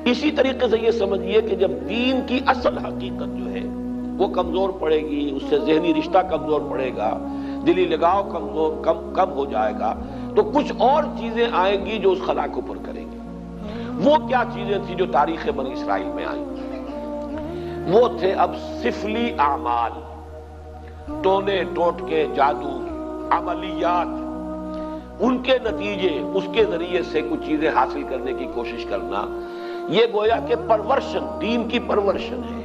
اسی طریقے سے یہ سمجھیے کہ جب دین کی اصل حقیقت جو ہے وہ کمزور پڑے گی، اس سے ذہنی رشتہ کمزور پڑے گا، دلی لگاؤ کم ہو جائے گا، تو کچھ اور چیزیں آئیں گی جو اس خلا کو پر کریں گی۔ وہ کیا چیزیں تھیں جو تاریخ بنی اسرائیل میں آئیں؟ وہ تھے اب سفلی اعمال، ٹونے ٹوٹکے، جادو، عملیات، ان کے نتیجے، اس کے ذریعے سے کچھ چیزیں حاصل کرنے کی کوشش کرنا، یہ گویا کہ پرورشن، دین کی پرورشن ہے۔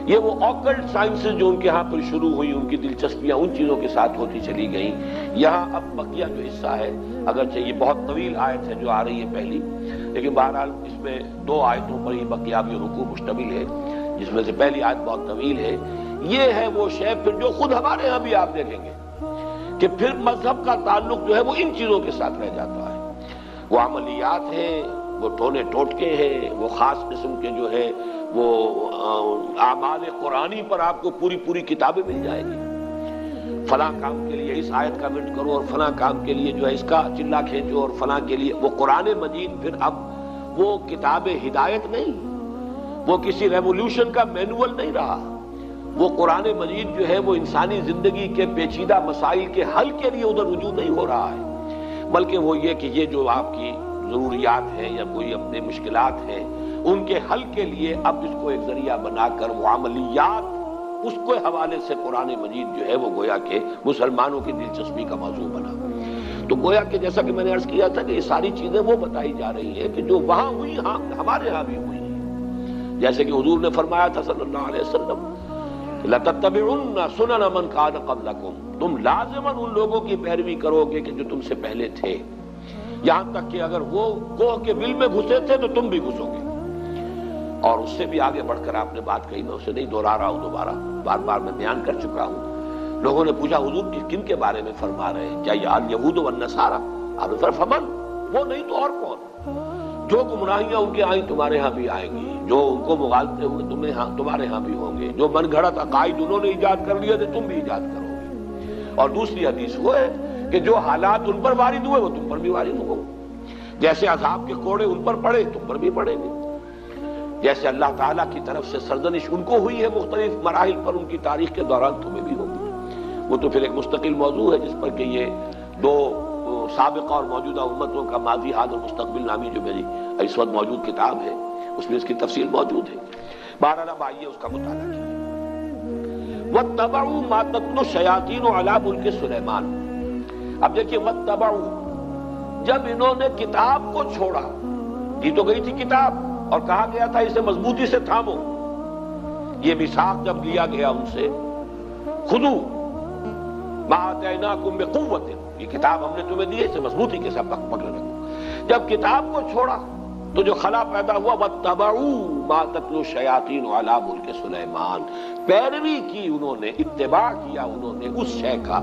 یہ وہ آکلٹ سائنسز جو ان کے ہاں پر شروع ہوئی، ان کی دلچسپیاں ان چیزوں کے ساتھ ہوتی چلی گئیں۔ یہاں اب بقیہ جو حصہ ہے، اگرچہ یہ بہت طویل آیت ہے جو آ رہی ہے پہلی، لیکن بہرحال اس میں 2 آیتوں پر ہی بقیہ بھی رکوع مشتمل ہے، جس میں سے پہلی آیت بہت طویل ہے۔ یہ ہے وہ شے پھر جو خود ہمارے ہاں بھی آپ دیکھیں گے کہ پھر مذہب کا تعلق جو ہے وہ ان چیزوں کے ساتھ رہ جاتا ہے۔ وہ عملیات ہیں، وہ ٹونے ٹوٹکے ہیں، وہ خاص قسم کے جو ہے وہ اعمال قرآنی پر آپ کو پوری کتابیں مل جائیں گی۔ فلاں کام کے لیے اس آیت کا ورد کرو، اور فلاں کام کے لیے جو ہے اس کا چلا کھینچو، اور فلاں کے لیے وہ قرآن مجید پھر اب وہ کتاب ہدایت نہیں، وہ کسی ریولیوشن کا مینول نہیں رہا۔ وہ قرآن مجید جو ہے وہ انسانی زندگی کے پیچیدہ مسائل کے حل کے لیے ادھر رجوع نہیں ہو رہا ہے، بلکہ وہ یہ کہ یہ جو آپ کی ضروریات ہیں یا کوئی اپنے مشکلات ہیں، ان کے حل کے لیے اب اس کو ایک ذریعہ بنا کر وہ عملیات، اس کو حوالے سے قرآن مجید جو ہے وہ گویا کہ مسلمانوں کی دلچسپی کا موضوع بنا۔ تو گویا کہ جیسا کہ میں نے عرض کیا تھا کہ یہ ساری چیزیں وہ بتائی جا رہی ہیں کہ جو وہاں ہوئی ہمارے ہاں بھی ہوئی ہیں۔ جیسے کہ حضور نے فرمایا تھا صلی اللہ علیہ وسلم، لَتَتَّبِعُنَّ سُنَنَ مَنْ كَانَ قَبْلَكُمْ، تم لازماً ان لوگوں کی پیروی کرو گے کہ جو تم سے پہلے تھے، یہاں تک کہ اگر وہ کوہ کے بل میں گھسے تھے تو تم بھی گھسو گے۔ اور اس سے بھی آگے بڑھ کر آپ نے بات کہی، میں اسے نہیں دہرا رہا ہوں، دوبارہ بار میں بیان کر چکا ہوں۔ لوگوں نے پوچھا حضور کن کے بارے میں فرما رہے ہیں؟ کیا یہ الیہود والنصارہ؟ آپ نے فرمایا فمن، وہ نہیں تو اور کون؟ جو گمراہیاں ان کے آئیں تمہارے ہاں بھی آئیں گی، جو ان کو مغالطے ہوئے تمہارے ہاں بھی ہوں گے، جو من گھڑت عقائد انہوں نے ایجاد کر لیے تھے تم بھی ایجاد کرو گے۔ اور دوسری حدیث وہ ہے کہ جو حالات ان پر وارد ہوئے وہ تم پر بھی وارد ہوں گے، جیسے عذاب کے کوڑے ان پر پڑے تم پر بھی پڑیں گے، جیسے اللہ تعالیٰ کی طرف سے سرزنش ان کو ہوئی ہے مختلف مراحل پر ان کی تاریخ کے دوران، تمہیں بھی ہوگی۔ وہ تو پھر ایک مستقل موضوع ہے جس پر کہ یہ 2 سابقہ اور موجودہ امتوں کا ماضی، حال اور مستقبل نامی جو میری اس وقت موجود کتاب ہے اس میں اس کی تفصیل موجود ہے۔ بہرحال اب آئیے اس کا مطالعہ کیجیے۔ وَاتَّبَعُوا مَا تَتْلُو الشَّيَاطِينُ عَلَىٰ مُلْكِ سُلَيْمَانَ۔ اب دیکھیے وَاتَّبَعُوا، جب انہوں نے کتاب کو چھوڑا، دی تو گئی تھی کتاب اور کہا گیا تھا اسے مضبوطی سے تھامو، یہ میثاق جب لیا گیا ان سے، خُذُوا مَا آتَيْنَاكُمْ بِقُوَّةٍ، یہ کتاب ہم نے تمہیں دی ہے اسے مضبوطی کے ساتھ پکڑ رکھو۔ جب کتاب کو چھوڑا تو جو خلا پیدا ہوا، وَاتَّبَعُوا مَا تَتْلُو الشَّيَاطِينُ عَلَىٰ مُلْكِ سُلَيْمَانَ، پیروی کی انہوں نے، اتباع کیا انہوں نے اس شے کا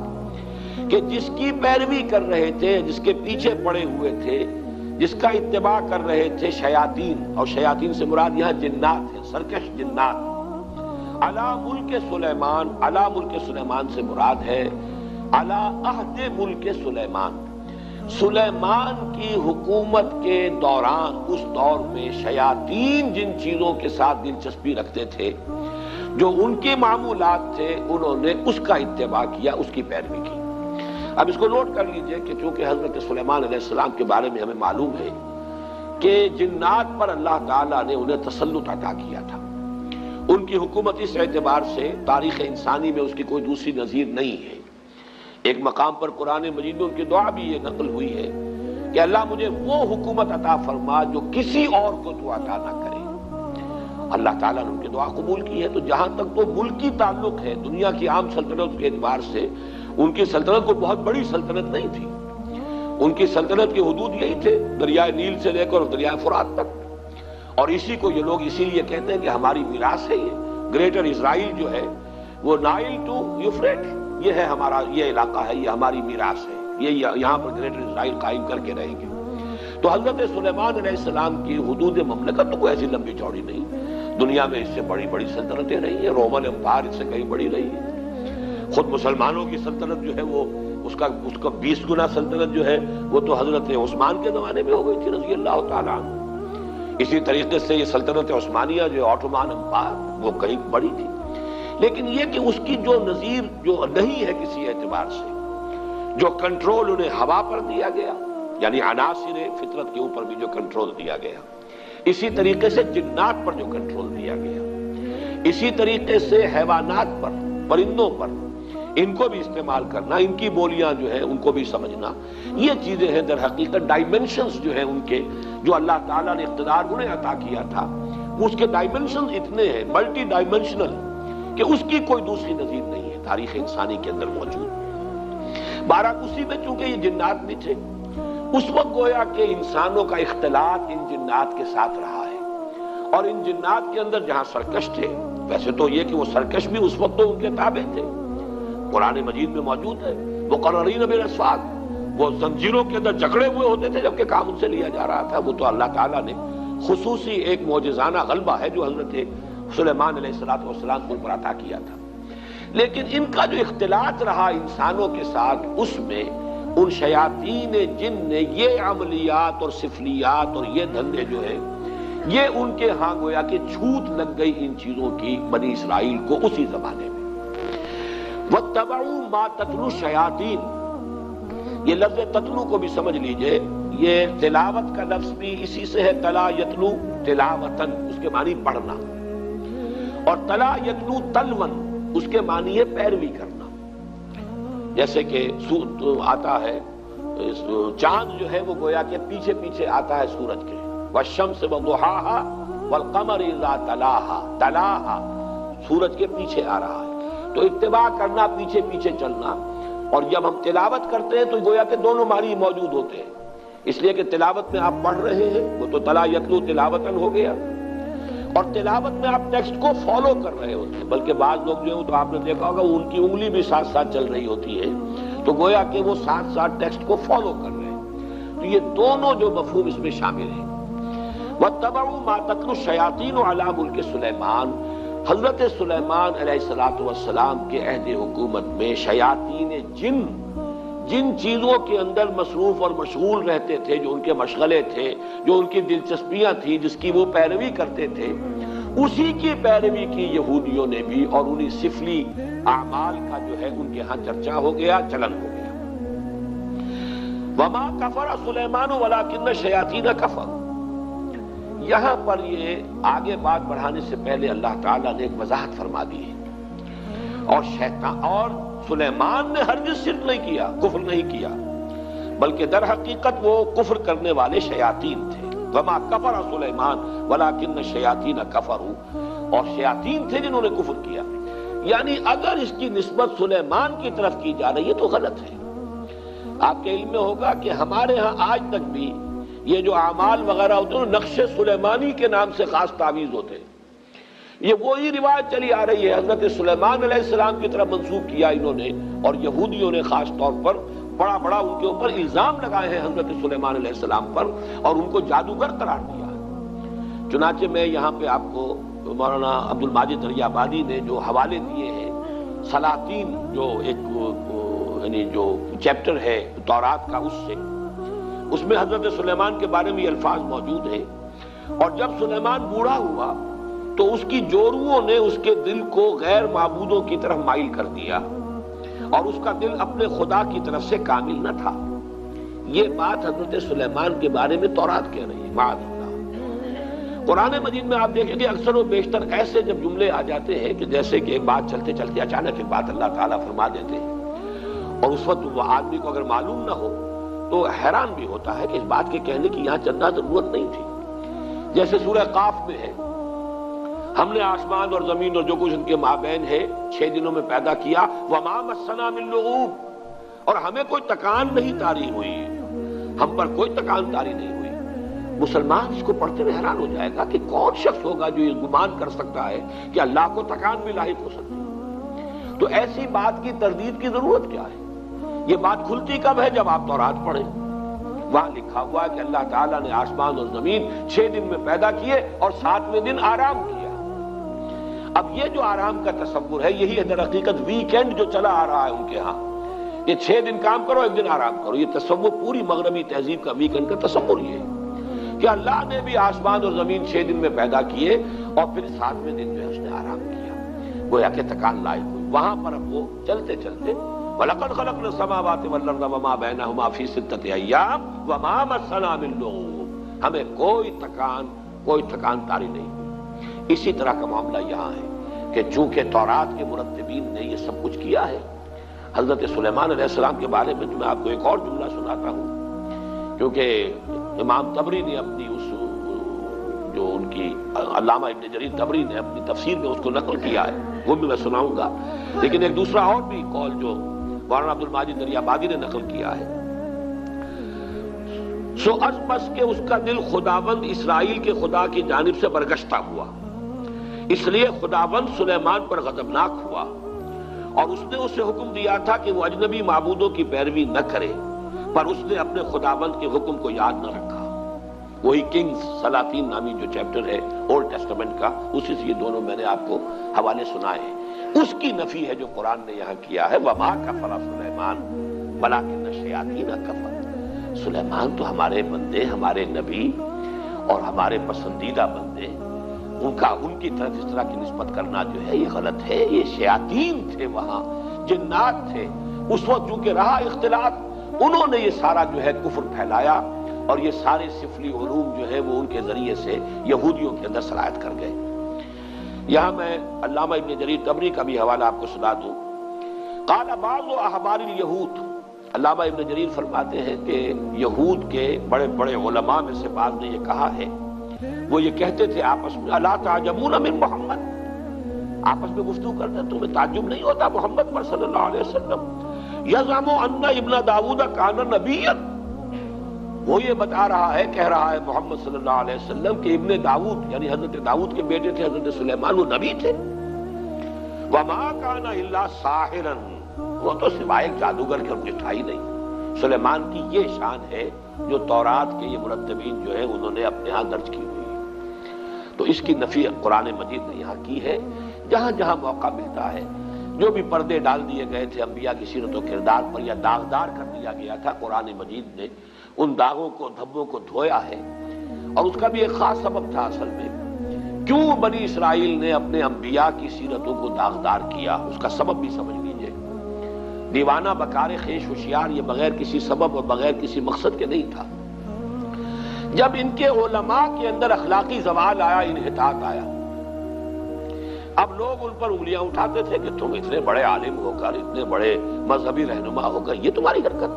کہ جس کی پیروی کر رہے تھے، جس کے پیچھے پڑے ہوئے تھے، جس کا اتباع کر رہے تھے شیاطین، اور شیاطین سے مراد یہاں جنات ہیں، سرکش جنات۔ علی ملک سلیمان، علی ملک سلیمان سے مراد ہے علی عہد ملک سلیمان، سلیمان کی حکومت کے دوران، اس دور میں شیاطین جن چیزوں کے ساتھ دلچسپی رکھتے تھے، جو ان کے معمولات تھے، انہوں نے اس کا اتباع کیا، اس کی پیروی کی۔ اب اس کو نوٹ کر لیجئے کہ چونکہ حضرت سلیمان علیہ السلام کے بارے میں ہمیں معلوم ہے کہ جنات پر اللہ تعالیٰ نے انہیں تسلط عطا کیا تھا، ان کی حکومت اس اعتبار سے تاریخ انسانی میں اس کی کوئی دوسری نظیر نہیں ہے۔ ایک مقام پر قرآن مجید میں ان کی دعا بھی یہ نقل ہوئی ہے کہ اللہ مجھے وہ حکومت عطا فرما جو کسی اور کو تو عطا نہ کرے۔ اللہ تعالیٰ نے ان کی دعا قبول کی ہے۔ تو جہاں تک تو ملکی تعلق ہے، دنیا کی عام سلطنت کے اعتبار سے ان کی سلطنت کوئی بہت بڑی سلطنت نہیں تھی، ان کی سلطنت کے حدود یہی تھے، دریائے نیل سے لے کر دریائے فرات تک، اور اسی کو یہ لوگ اسی لیے کہتے ہیں کہ ہماری میراث ہے، یہ گریٹر اسرائیل جو ہے وہ نائل ٹو یوفریٹ، یہ ہے ہمارا، یہ علاقہ ہے، یہ ہماری میراث ہے، یہ یہاں پر گریٹر اسرائیل قائم کر کے رہیں گے۔ تو حضرت سلیمان علیہ السلام کی حدود مملکت تو کوئی ایسی لمبی چوڑی نہیں، دنیا میں اس سے بڑی بڑی سلطنتیں رہی ہیں، رومن امپائر اس سے کہیں بڑی رہی ہے، خود مسلمانوں کی سلطنت جو ہے وہ اس کا 20 گنا سلطنت جو ہے وہ تو حضرت عثمان کے زمانے میں ہو گئی تھی رضی اللہ تعالیٰ عنہ۔ اسی طریقے سے یہ سلطنت عثمانیہ جو آٹومان امپائر وہ کہیں بڑی تھی، لیکن یہ کہ اس کی جو نظیر جو نہیں ہے کسی اعتبار سے، جو کنٹرول انہیں ہوا پر دیا گیا، یعنی عناصر فطرت کے اوپر بھی جو کنٹرول دیا گیا، اسی طریقے سے جنات پر جو کنٹرول دیا گیا، اسی طریقے سے حیوانات پر، پرندوں پر، ان کو بھی استعمال کرنا، ان کی بولیاں جو ہیں ان کو بھی سمجھنا، یہ چیزیں ہیں در حقیقت ڈائمنشنز جو ہیں ان کے، جو اللہ تعالیٰ نے اقتدار انہیں عطا کیا تھا، اس کے ڈائمنشنز اتنے ہیں، ملٹی ڈائمنشنل، کہ اس کی کوئی دوسری نظیر نہیں ہے تاریخ انسانی کے اندر موجود۔ بہرحال اسی میں چونکہ یہ جنات بھی تھے، اس وقت گویا کہ انسانوں کا اختلاط ان جنات کے ساتھ رہا ہے، اور ان جنات کے اندر جہاں سرکش تھے، ویسے تو یہ کہ وہ سرکش بھی اس وقت تو ان کے تابع تھے، قرآن مجید میں موجود ہے، مقررین بالاسفاد، وہ زنجیروں کے اندر جکڑے ہوئے ہوتے تھے جبکہ کام ان سے لیا جا رہا تھا۔ وہ تو اللہ تعالیٰ نے خصوصی ایک معجزانہ غلبہ ہے جو حضرت سلیمان علیہ السلام کو پر عطا کیا تھا، لیکن ان کا جو اختلاط رہا انسانوں کے ساتھ، اس میں ان شیاطین جن نے یہ عملیات اور سفلیات اور یہ دھندے جو ہیں، یہ ان کے ہاں گویا کہ چھوٹ لگ گئی ان چیزوں کی بنی اسرائیل کو اسی زمانے میں۔ وَاتَّبَعُوا مَا تَتْلُو الشَّيَاطِينُ، یہ لفظ تتلو کو بھی سمجھ لیجئے، یہ تلاوت کا لفظ بھی اسی سے ہے، تلا یتلو تلاوتن، اس کے معنی پڑھنا، اور تلا یتلو تلون، اس کے معنی ہے پیروی کرنا۔ جیسے کہ آتا ہے چاند جو ہے وہ گویا کہ پیچھے پیچھے آتا ہے سورج کے، والشمس وضحاها والقمر اذا تلاها، تلاها سورج کے پیچھے آ رہا ہے، تو اتباع کرنا، پیچھے پیچھے چلنا۔ اور جب ہم تلاوت کرتے ہیں تو گویا کہ دونوں معنی موجود ہوتے ہیں، اس لیے کہ تلاوت میں آپ پڑھ رہے ہیں، وہ تو تلا یتلو تلاوتن ہو گیا، اور تلاوت میں آپ ٹیکسٹ کو فالو کر رہے ہوتے ہیں، بلکہ بعض لوگ جو ہیں تو آپ نے دیکھا ہوگا ان کی انگلی بھی ساتھ ساتھ چل رہی ہوتی ہے، تو گویا کہ وہ ساتھ ساتھ ٹیکسٹ کو فالو کر رہے ہیں، تو یہ دونوں جو مفہوم اس میں شامل ہیں۔ وَاتَّبَعُوا مَا تَتْلُو الشَّيَاطِينُ عَلَىٰ مُلْكِ سُلَيْمَانَ، حضرت سلیمان علیہ السلام کے عہد حکومت میں شیاطین جن چیزوں کے اندر مصروف اور مشغول رہتے تھے، جو ان کے مشغلے تھے، جو ان کی دلچسپیاں تھیں، جس کی وہ پیروی کرتے تھے، اسی کی پیروی کی یہودیوں نے بھی، اور انہی سفلی اعمال کا جو ہے ان کے ہاں چرچا ہو گیا، چلن ہو گیا۔ وَمَا كَفَرَ سُلَيْمَانُ وَلَٰكِنَّ الشَّيَاطِينَ كَفَرُوا، یہاں پر یہ آگے بات بڑھانے سے پہلے اللہ تعالیٰ نے ایک وضاحت فرما دی ہے، اور سلیمان نے ہرگز شرک نہیں کیا، کفر نہیں کیا، بلکہ در حقیقت وہ کفر کرنے والے شیاطین تھے۔ وما کفر سلیمان ولکن الشیاطین کفروا، اور شیاطین تھے جنہوں نے کفر کیا، یعنی اگر اس کی نسبت سلیمان کی طرف کی جا رہی ہے تو غلط ہے۔ آپ کے علم میں ہوگا کہ ہمارے ہاں آج تک بھی یہ جو اعمال وغیرہ ہوتے ہیں نقش سلیمانی کے نام سے خاص تعویذ ہوتے ہیں، یہ وہی روایت چلی آ رہی ہے، حضرت سلیمان علیہ السلام کی طرف منسوب کیا انہوں نے، اور یہودیوں نے خاص طور پر بڑا بڑا ان کے اوپر الزام لگائے ہیں حضرت سلیمان علیہ السلام پر، اور ان کو جادوگر قرار دیا ہے۔ چنانچہ میں یہاں پہ آپ کو مولانا عبد الماجد دریابادی نے جو حوالے دیے ہیں، سلاطین جو ایک یعنی جو چیپٹر ہے تورات کا، اس میں حضرت سلیمان کے بارے میں یہ الفاظ موجود ہیں، اور جب سلیمان بوڑھا ہوا تو اس کی جوروؤں نے اس کے دل کو غیر معبودوں کی طرف مائل کر دیا، اور اس کا دل اپنے خدا کی طرف سے کامل نہ تھا۔ یہ بات حضرت سلیمان کے بارے میں تورات کہہ رہی ہے، معاذ اللہ۔ قرآن مجید میں آپ دیکھیں کہ اکثر و بیشتر ایسے جب جملے آ جاتے ہیں کہ جیسے کہ ایک بات چلتے چلتے اچانک ایک بات اللہ تعالیٰ فرما دیتے ہیں، اور اس وقت وہ آدمی کو اگر معلوم نہ ہو تو حیران بھی ہوتا ہے کہ اس بات کے کہنے کی یہاں چندہ ضرورت نہیں تھی۔ جیسے سورہ قاف میں ہے، ہم نے آسمان اور زمین اور جو کچھ ان کے مابین ہے 6 دنوں میں پیدا کیا، وَمَا مَسَّنَا مِن لُغُوبٍ، اور ہمیں کوئی تکان نہیں طاری ہوئی، ہم پر کوئی تکان طاری نہیں ہوئی۔ مسلمان اس کو پڑھتے ہوئے حیران ہو جائے گا کہ کون شخص ہوگا جو یہ گمان کر سکتا ہے کہ اللہ کو تکان بھی لاحق ہو سکتی ہے۔ تو ایسی بات کی تردید کی ضرورت کیا ہے؟ یہ بات کھلتی کب ہے؟ جب آپ تورات پڑھیں، وہاں لکھا ہوا ہے کہ اللہ تعالیٰ نے آسمان اور زمین 6 دن میں پیدا کیے اور 7ویں دن آرام کیا۔ اب یہ جو آرام کا تصور ہے، یہی ہے در حقیقت ویکینڈ جو چلا آ رہا ہے ان کے ہاں، یہ 6 دن کام کرو 1 دن آرام کرو، یہ تصور پوری مغربی تہذیب کا ویکینڈ کا تصور یہ ہے۔ کہ اللہ نے بھی آسمان اور زمین 6 دن میں پیدا کیے اور پھر 7ویں دن جو ہے اس نے آرام کیا، گویا کہ تکان لائق ہوئی۔ وہاں پر اب وہ چلتے چلتے وَلَقَدْ خَلَقْنَا السَّمَاوَاتِ وَالْأَرْضَ وَمَا بَيْنَهُمَا فِي 6 أَيَّامٍ وَمَا مَسَّنَا مِن لُغُوبٍ، ہمیں کوئی تکان تاری نہیں ہوئی۔ اسی طرح کا معاملہ یہاں ہے کہ چونکہ تورات کے مرتبین نے یہ سب کچھ کیا ہے، حضرت سلیمان علیہ السلام کے بارے میں میں آپ کو ایک اور جملہ سناتا ہوں، کیونکہ امام طبری نے اپنی جو ان کی علامہ ابن جریر طبری نے اپنی تفسیر میں اس کو نقل کیا ہے، وہ بھی میں سناؤں گا، لیکن ایک دوسرا اور بھی قول جو مولانا عبد الماجد دریابادی نے نقل کیا ہے، سو از بس کہ اس کا دل خداوند اسرائیل کے خدا کی جانب سے برگشتہ ہوا، اس لیے خداوند سلیمان پر غضبناک ہوا اور اس نے اسے حکم دیا تھا کہ وہ اجنبی معبودوں کی پیروی نہ کرے، پر اس نے اپنے خداوند کے حکم کو یاد نہ رکھا۔ وہی کنگز سلاطین نامی جو چیپٹر ہے اولڈ ٹیسٹمنٹ کا، اسی سے یہ دونوں میں نے آپ کو حوالے سنائے ہیں، اس کی نفی ہے جو قرآن نے یہاں کیا ہے، وَمَا كَفَرَ سُلَيْمَانُ وَلَٰكِنَّ الشَّيَاطِينَ كَفَرُوا۔ سلیمان تو ہمارے بندے، ہمارے نبی اور ہمارے پسندیدہ بندے، ان کی طرف اس طرح کی نسبت کرنا جو ہے یہ غلط ہے۔ یہ شیاطین تھے، وہاں جنات تھے، اس وقت چونکہ رہا اختلاط، انہوں نے یہ سارا جو ہے کفر پھیلایا اور یہ سارے سفلی علوم جو ہے وہ ان کے ذریعے سے یہودیوں کے اندر سرایت کر گئے۔ یہاں میں علامہ ابن جریر طبری کا بھی حوالہ آپ کو سنا دوں۔ قال بعض احبار الیہود، علامہ ابن جریر فرماتے ہیں کہ یہود کے بڑے بڑے علماء میں سے بعض نے یہ کہا ہے، وہ یہ کہتے تھے آپس میں، الا تعجبون من محمد، آپس میں گفتگو کرتے ہیں، تمہیں تعجب نہیں ہوتا محمد پر صلی اللہ علیہ وسلم، یزعم ان ابن داؤد کان نبیا، وہ یہ بتا رہا ہے، کہہ رہا ہے محمد صلی اللہ علیہ وسلم کہ ابن داؤد یعنی حضرت داؤد کے بیٹے تھے حضرت سلیمان، وہ نبی تھے۔ وما کان الا ساحرا، وہ تو سوائے ایک جادوگر کے اور تھا ہی نہیں۔ سلیمان کی یہ شان ہے جو تورات کے یہ مرتبین جو ہے انہوں نے اپنے ہاں درج کی ہوئی ہے۔ تو اس کی نفی قرآن مجید نے یہاں کی ہے۔ جہاں جہاں موقع ملتا ہے، جو بھی پردے ڈال دیے گئے تھے انبیاء کی سیرت و کردار پر یا داغدار کر دیا گیا تھا، قرآن مجید نے ان داغوں کو دھبوں کو دھویا ہے، اور اس کا بھی ایک خاص سبب تھا اصل میں، کیوں بنی اسرائیل نے اپنے انبیاء کی سیرتوں کو داغدار کیا، اس کا سبب بھی سمجھ لیجئے۔ دیوانہ بکار خیش ہوشیار یہ بغیر کسی سبب اور بغیر کسی مقصد کے نہیں تھا۔ جب ان کے علماء کے اندر اخلاقی زوال آیا، انحطاط آیا، اب لوگ ان پر انگلیاں اٹھاتے تھے کہ تم اتنے بڑے عالم ہو کر، اتنے بڑے مذہبی رہنما ہو کر یہ تمہاری حرکت۔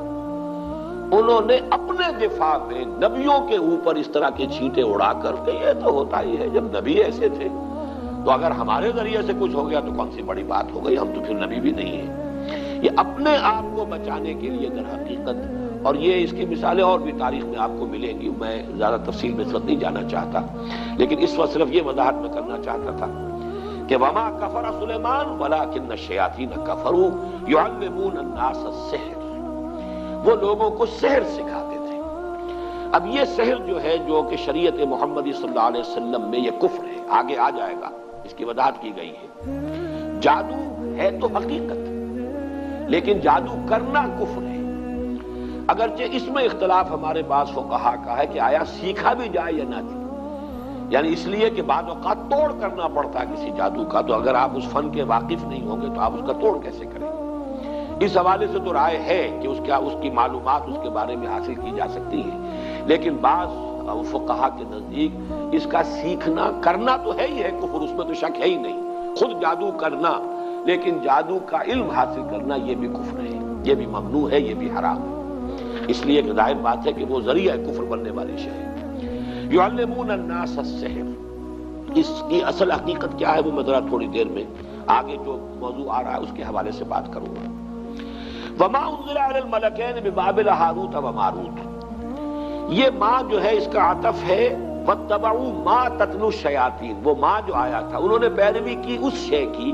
انہوں نے اپنے دفاع میں نبیوں کے اوپر اس طرح کے چھینٹے اڑا کر کہ یہ تو ہوتا ہی ہے، جب نبی ایسے تھے تو اگر ہمارے ذریعے سے کچھ ہو گیا تو کون سی بڑی بات ہو گئی، ہم تو پھر نبی بھی نہیں ہیں۔ یہ اپنے آپ کو بچانے کے لیے در حقیقت، اور یہ اس کی مثالیں اور بھی تاریخ میں آپ کو ملیں گی، میں زیادہ تفصیل میں اس وقت نہیں جانا چاہتا، لیکن اس وقت صرف یہ وضاحت میں کرنا چاہتا تھا کہ وما کفر سلیمان ولکن الشیاطین کفروا یعلمون الناس السحر، وہ لوگوں کو سحر سکھاتے تھے۔ اب یہ سحر جو ہے، جو کہ شریعت محمدی صلی اللہ علیہ وسلم میں یہ کفر ہے، آگے آ جائے گا، اس کی وضاحت کی گئی ہے۔ جادو ہے تو حقیقت، لیکن جادو کرنا کفر ہے، اگرچہ اس میں اختلاف ہمارے بعض فقہا کا ہے کہ آیا سیکھا بھی جائے یا نہ جائے، یعنی اس لیے کہ بعض اوقات توڑ کرنا پڑتا ہے کسی جادو کا، تو اگر آپ اس فن کے واقف نہیں ہوں گے تو آپ اس کا توڑ کیسے کریں گے؟ اس حوالے سے تو رائے ہے کہ اس کی معلومات اس کے بارے میں حاصل کی جا سکتی ہے، لیکن بعض فقہا کے نزدیک اس کا سیکھنا کرنا تو ہے ہی ہے کفر، اس میں تو شک ہے ہی نہیں، خود جادو کرنا، لیکن جادو کا علم حاصل کرنا یہ بھی کفر ہے، یہ بھی ممنوع ہے، یہ بھی حرام ہے، اس لیے کہ ظاہر بات ہے کہ وہ ذریعہ کفر بننے والی شے ہے۔ یعلمون الناس السحر، اس کی اصل حقیقت کیا ہے وہ میں ذرا تھوڑی دیر میں آگے جو موضوع آ رہا ہے اس کے حوالے سے بات کروں گا۔ وما انزل علی الملکین ببابل ہاروت و ماروت، یہ ماں جو ہے اس کا عطف ہے واتبعوا ما تتلو الشیاطین، وہ ماں جو آیا تھا انہوں نے پیروی کی اس شے کی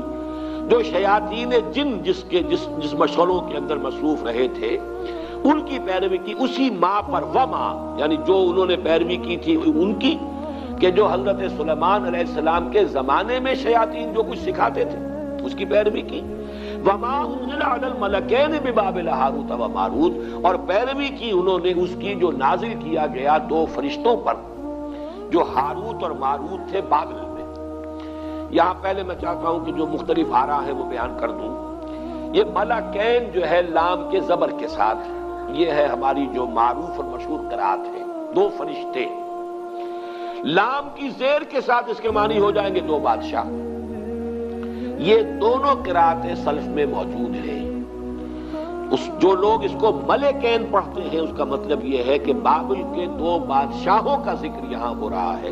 جو شیاطین جن جس مشغلوں کے اندر مصروف رہے تھے ان کی پیروی کی، اسی ماں پر، وما یعنی جو انہوں نے پیروی کی تھی ان کی، کہ جو حضرت سلیمان علیہ السلام کے زمانے میں شیاطین جو کچھ سکھاتے تھے اس کی پیروی کی۔ وما انزل علی الملکین ببابل ہاروت و ماروت، اور پیروی کی انہوں نے اس کی جو نازل کیا گیا 2 فرشتوں پر، جو ہاروت اور ماروت تھے بابل میں۔ یہاں پہلے میں چاہتا ہوں کہ جو مختلف آراء ہیں وہ بیان کر دوں۔ یہ ملکین جو ہے لام کے زبر کے ساتھ، یہ ہے ہماری جو معروف اور مشہور قرات ہے، دو فرشتے۔ لام کی زیر کے ساتھ اس کے معنی ہو جائیں گے دو بادشاہ۔ یہ دونوں قراتیں سلف میں موجود ہیں۔ جو لوگ اس کو ملکین پڑھتے ہیں اس کا مطلب یہ ہے کہ بابل کے دو بادشاہوں کا ذکر یہاں ہو رہا ہے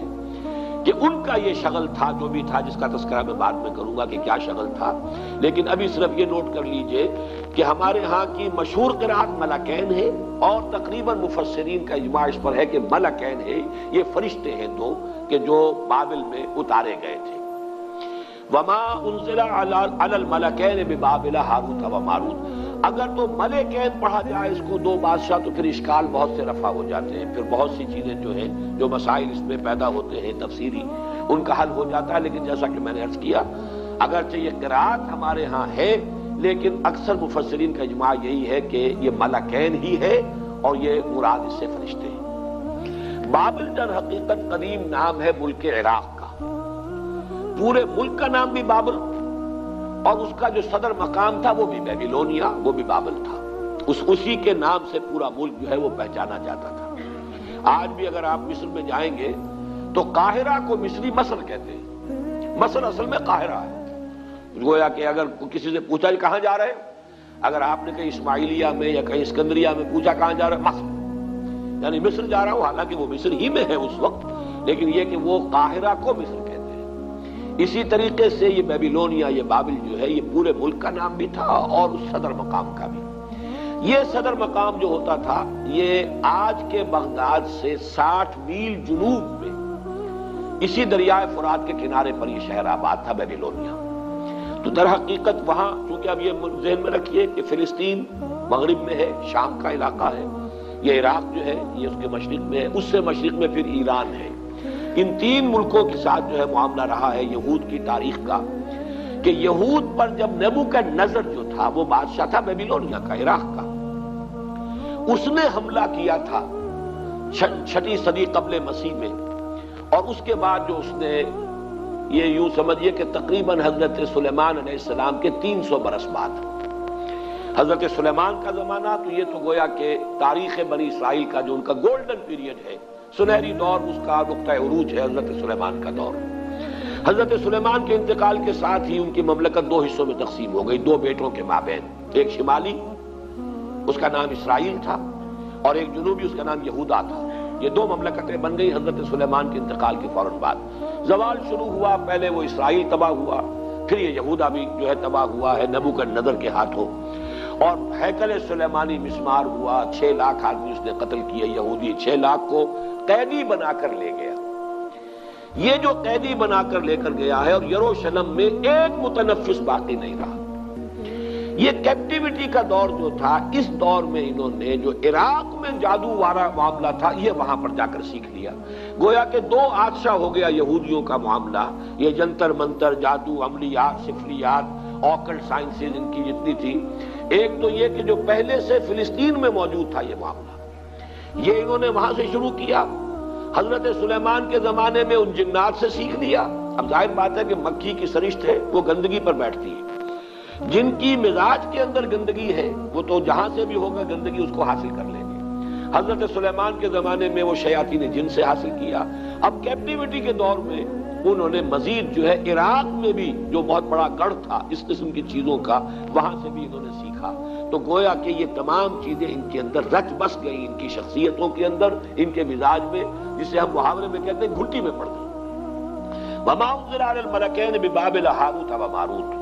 کہ ان کا یہ شغل تھا جو بھی تھا، جس کا تذکرہ میں بعد میں کروں گا کہ کیا شغل تھا، لیکن ابھی صرف یہ نوٹ کر لیجئے کہ ہمارے ہاں کی مشہور قرات ملکین ہے، اور تقریباً مفسرین کا اجماع اس پر ہے کہ ملکین ہے، یہ فرشتے ہیں دو کہ جو بابل میں اتارے گئے تھے۔ وما انزل علی الملکین ببابل ہاروت و ماروت۔ اگر تو ملکین پڑھا جائے اس کو دو بادشاہ تو پھر اشکال بہت سے رفع ہو جاتے ہیں، پھر بہت سی چیزیں جو ہیں جو مسائل اس میں پیدا ہوتے ہیں تفسیری، ان کا حل ہو جاتا ہے۔ لیکن جیسا کہ میں نے عرض کیا، اگرچہ یہ قرات ہمارے ہاں ہے لیکن اکثر مفسرین کا اجماع یہی ہے کہ یہ ملکین ہی ہے اور یہ مراد اس سے فرشتے ہیں۔ بابل در حقیقت قدیم نام ہے ملک عراق کا، پورے ملک کا نام بھی بابل، اور اس کا جو صدر مقام تھا وہ بھی بیبیلونیا، وہ بھی بابل تھا۔ اسی کے نام سے پورا ملک جو ہے وہ پہچانا جاتا تھا۔ آج بھی اگر آپ مصر میں جائیں گے تو قاہرہ کو مصری مصر کہتے ہیں، مصر اصل میں قاہرہ ہے۔ گویا کہ اگر کسی سے پوچھا کہاں جا رہے ہیں، اگر آپ نے کہیں اسماعیلیہ میں یا کہیں اسکندریہ میں پوچھا کہاں جا رہے ہیں، مصر، یعنی مصر جا رہا ہوں، حالانکہ وہ مصر ہی میں ہے اس وقت، لیکن یہ کہ وہ قاہرہ کو مصر کہتے ہیں۔ اسی طریقے سے یہ بیبیلونیا، یہ بابل جو ہے یہ پورے ملک کا نام بھی تھا اور اس صدر مقام کا بھی۔ یہ صدر مقام جو ہوتا تھا یہ آج کے بغداد سے 60 میل جنوب میں اسی دریائے فرات کے کنارے پر یہ شہر آباد تھا بیبیلونیا۔ تو در حقیقت وہاں چونکہ اب یہ ذہن میں رکھیے کہ فلسطین مغرب میں ہے، شام کا علاقہ ہے، یہ عراق جو ہے یہ اس کے مشرق میں ہے، اس سے مشرق میں پھر ایران ہے۔ ان تین ملکوں کے ساتھ جو ہے معاملہ رہا ہے یہود کی تاریخ کا، کہ یہود پر جب نبوکدنضر جو تھا وہ بادشاہ تھا بیبیلونیا کا، عراق کا، اس نے حملہ کیا تھا 6 صدی قبل مسیح میں، اور اس کے بعد جو اس نے یہ یوں سمجھیے کہ تقریباً حضرت سلیمان علیہ السلام کے 300 برس بعد، حضرت سلیمان کا زمانہ تو یہ تو گویا کہ تاریخ بنی اسرائیل کا جو ان کا گولڈن پیریڈ ہے، سنہری دور، اس کا نقطہ عروج ہے حضرت سلیمان کا دور۔ حضرت سلیمان کے انتقال کے ساتھ ہی ان کی مملکت 2 حصوں میں تقسیم ہو گئی، 2 بیٹوں کے مابین، ایک شمالی اس کا نام اسرائیل تھا اور ایک جنوبی اس کا نام یہودا تھا۔ یہ 2 مملکتیں بن گئی حضرت سلیمان کے انتقال کے فوراً بعد۔ زوال شروع ہوا، پہلے وہ اسرائیل تباہ ہوا، پھر یہ یہودا بھی جو ہے تباہ ہوا ہے نبوکدنضر کے ہاتھوں، اور ہیکل سلیمانی مسمار ہوا، 6 لاکھ آدمی اس نے قتل کیے یہودی، 6 لاکھ کو قیدی بنا کر لے گیا۔ یہ جو قیدی بنا کر لے کر گیا ہے، اور یروشلم میں ایک متنفس باقی نہیں رہا۔ یہ کیپٹیوٹی کا دور جو تھا، اس دور میں انہوں نے جو عراق میں جادو وارا معاملہ تھا یہ وہاں پر جا کر سیکھ لیا۔ گویا کہ 2 آتشا ہو گیا یہودیوں کا معاملہ، یہ جنتر منتر، جادو، عملیات، سفلیات، آکلٹ سائنسز ان کی جتنی تھی۔ ایک تو یہ کہ جو پہلے سے فلسطین میں موجود تھا یہ معاملہ، یہ انہوں نے وہاں سے شروع کیا۔ حضرت سلیمان کے زمانے میں ان جنات سے سیکھ لیا۔ اب ظاہر بات ہے کہ مکھی کی سرشت ہے، وہ گندگی پر بیٹھتی ہے، جن کی مزاج کے اندر گندگی ہے وہ تو جہاں سے بھی ہوگا گندگی اس کو حاصل کر لیں گے۔ حضرت سلیمان کے زمانے میں وہ شیاطین جن سے حاصل کیا۔ اب کیپٹیوٹی کے دور میں انہوں نے مزید جو ہے عراق میں بھی جو بہت بڑا گڑھ تھا اس قسم کی چیزوں کا، وہاں سے بھی انہوں نے سیکھا۔ تو گویا کہ یہ تمام چیزیں ان کے اندر رچ بس گئی، ان کی شخصیتوں کے اندر، ان کے مزاج میں، جسے ہم محاورے میں کہتے ہیں گھٹی میں پڑ گئی۔ وما انزل علی الملکین ببابل ہاروت و ماروت،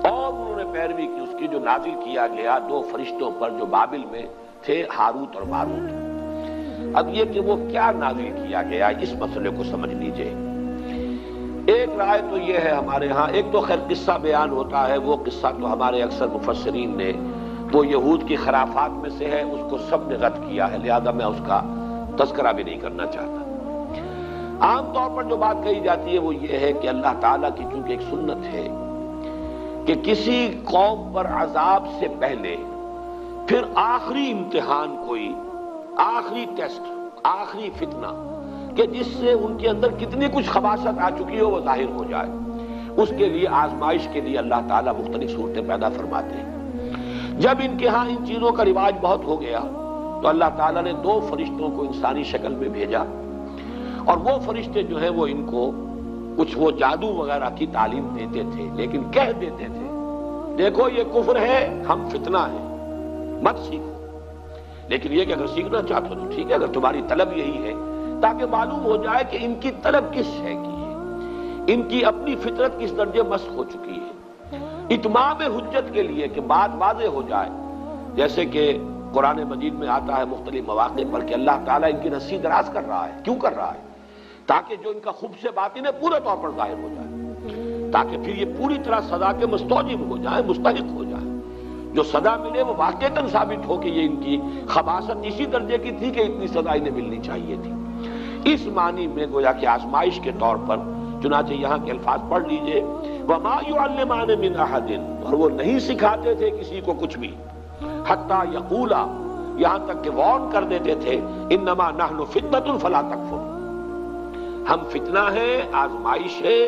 اور انہوں نے پیروی کی اس کی جو نازل کیا گیا 2 فرشتوں پر جو بابل میں تھے، ہاروت اور ماروت۔ اب یہ کہ وہ کیا نازل کیا گیا اس مسئلے کو سمجھ لیجئے۔ ایک رائے تو یہ ہے ہمارے ہاں، ایک تو خیر قصہ بیان ہوتا ہے، وہ قصہ تو ہمارے اکثر مفسرین نے، وہ یہود کی خرافات میں سے ہے، اس کو سب نے رد کیا ہے، لہذا میں اس کا تذکرہ بھی نہیں کرنا چاہتا۔ عام طور پر جو بات کہی جاتی ہے وہ یہ ہے کہ اللہ تعالیٰ کی چونکہ ایک سنت ہے کہ کسی قوم پر عذاب سے پہلے پھر آخری امتحان، کوئی آخری ٹیسٹ، آخری فتنہ کہ جس سے ان کے اندر کتنی کچھ خباثت آ چکی ہو وہ ظاہر ہو جائے. اس کے لیے آزمائش کے لیے اللہ تعالیٰ مختلف صورتیں پیدا فرماتے ہیں. جب ان کے ہاں ان چیزوں کا رواج بہت ہو گیا تو اللہ تعالیٰ نے 2 فرشتوں کو انسانی شکل میں بھیجا، اور وہ فرشتے جو ہیں وہ ان کو کچھ وہ جادو وغیرہ کی تعلیم دیتے تھے، لیکن کہہ دیتے تھے دیکھو یہ کفر ہے، ہم فتنہ ہیں، مت سیکھو. لیکن یہ کہ اگر سیکھنا چاہتے ہو تو ٹھیک ہے، اگر تمہاری طلب یہی ہے، تاکہ معلوم ہو جائے کہ ان کی طلب کس شے کی ہے، ان کی اپنی فطرت کس درجے مسخ ہو چکی ہے. اتمام حجت کے لیے کہ بات واضح ہو جائے، جیسے کہ قرآن مجید میں آتا ہے مختلف مواقع پر کہ اللہ تعالیٰ ان کی رسی دراز کر رہا ہے. کیوں کر رہا ہے؟ تاکہ جو ان کا خبث باطن ہے پورے طور پر ظاہر ہو جائے، تاکہ پھر یہ پوری طرح سزا کے مستوجب ہو جائے، مستحق ہو جائے. جو سزا ملے وہ واقعتاً ثابت ہو کہ یہ ان کی خباثت اسی درجے کی تھی کہ اتنی سزا انہیں ملنی چاہیے تھی. اس معنی میں گویا کہ آزمائش کے طور پر، چنانچہ یہاں کے الفاظ پڑھ لیجئے، وَمَا يُعَلِّمَانِ مِنْ أَحَدٍ، اور وہ نہیں سکھاتے تھے کسی کو کچھ بھی، حَتَّى يَقُولَا، یہاں تک کہ وارن کر دیتے تھے، إِنَّمَا نَحْنُ فِتْنَةٌ فَلَا تَكْفُرْ، ہم فتنہ ہے، آزمائش ہے،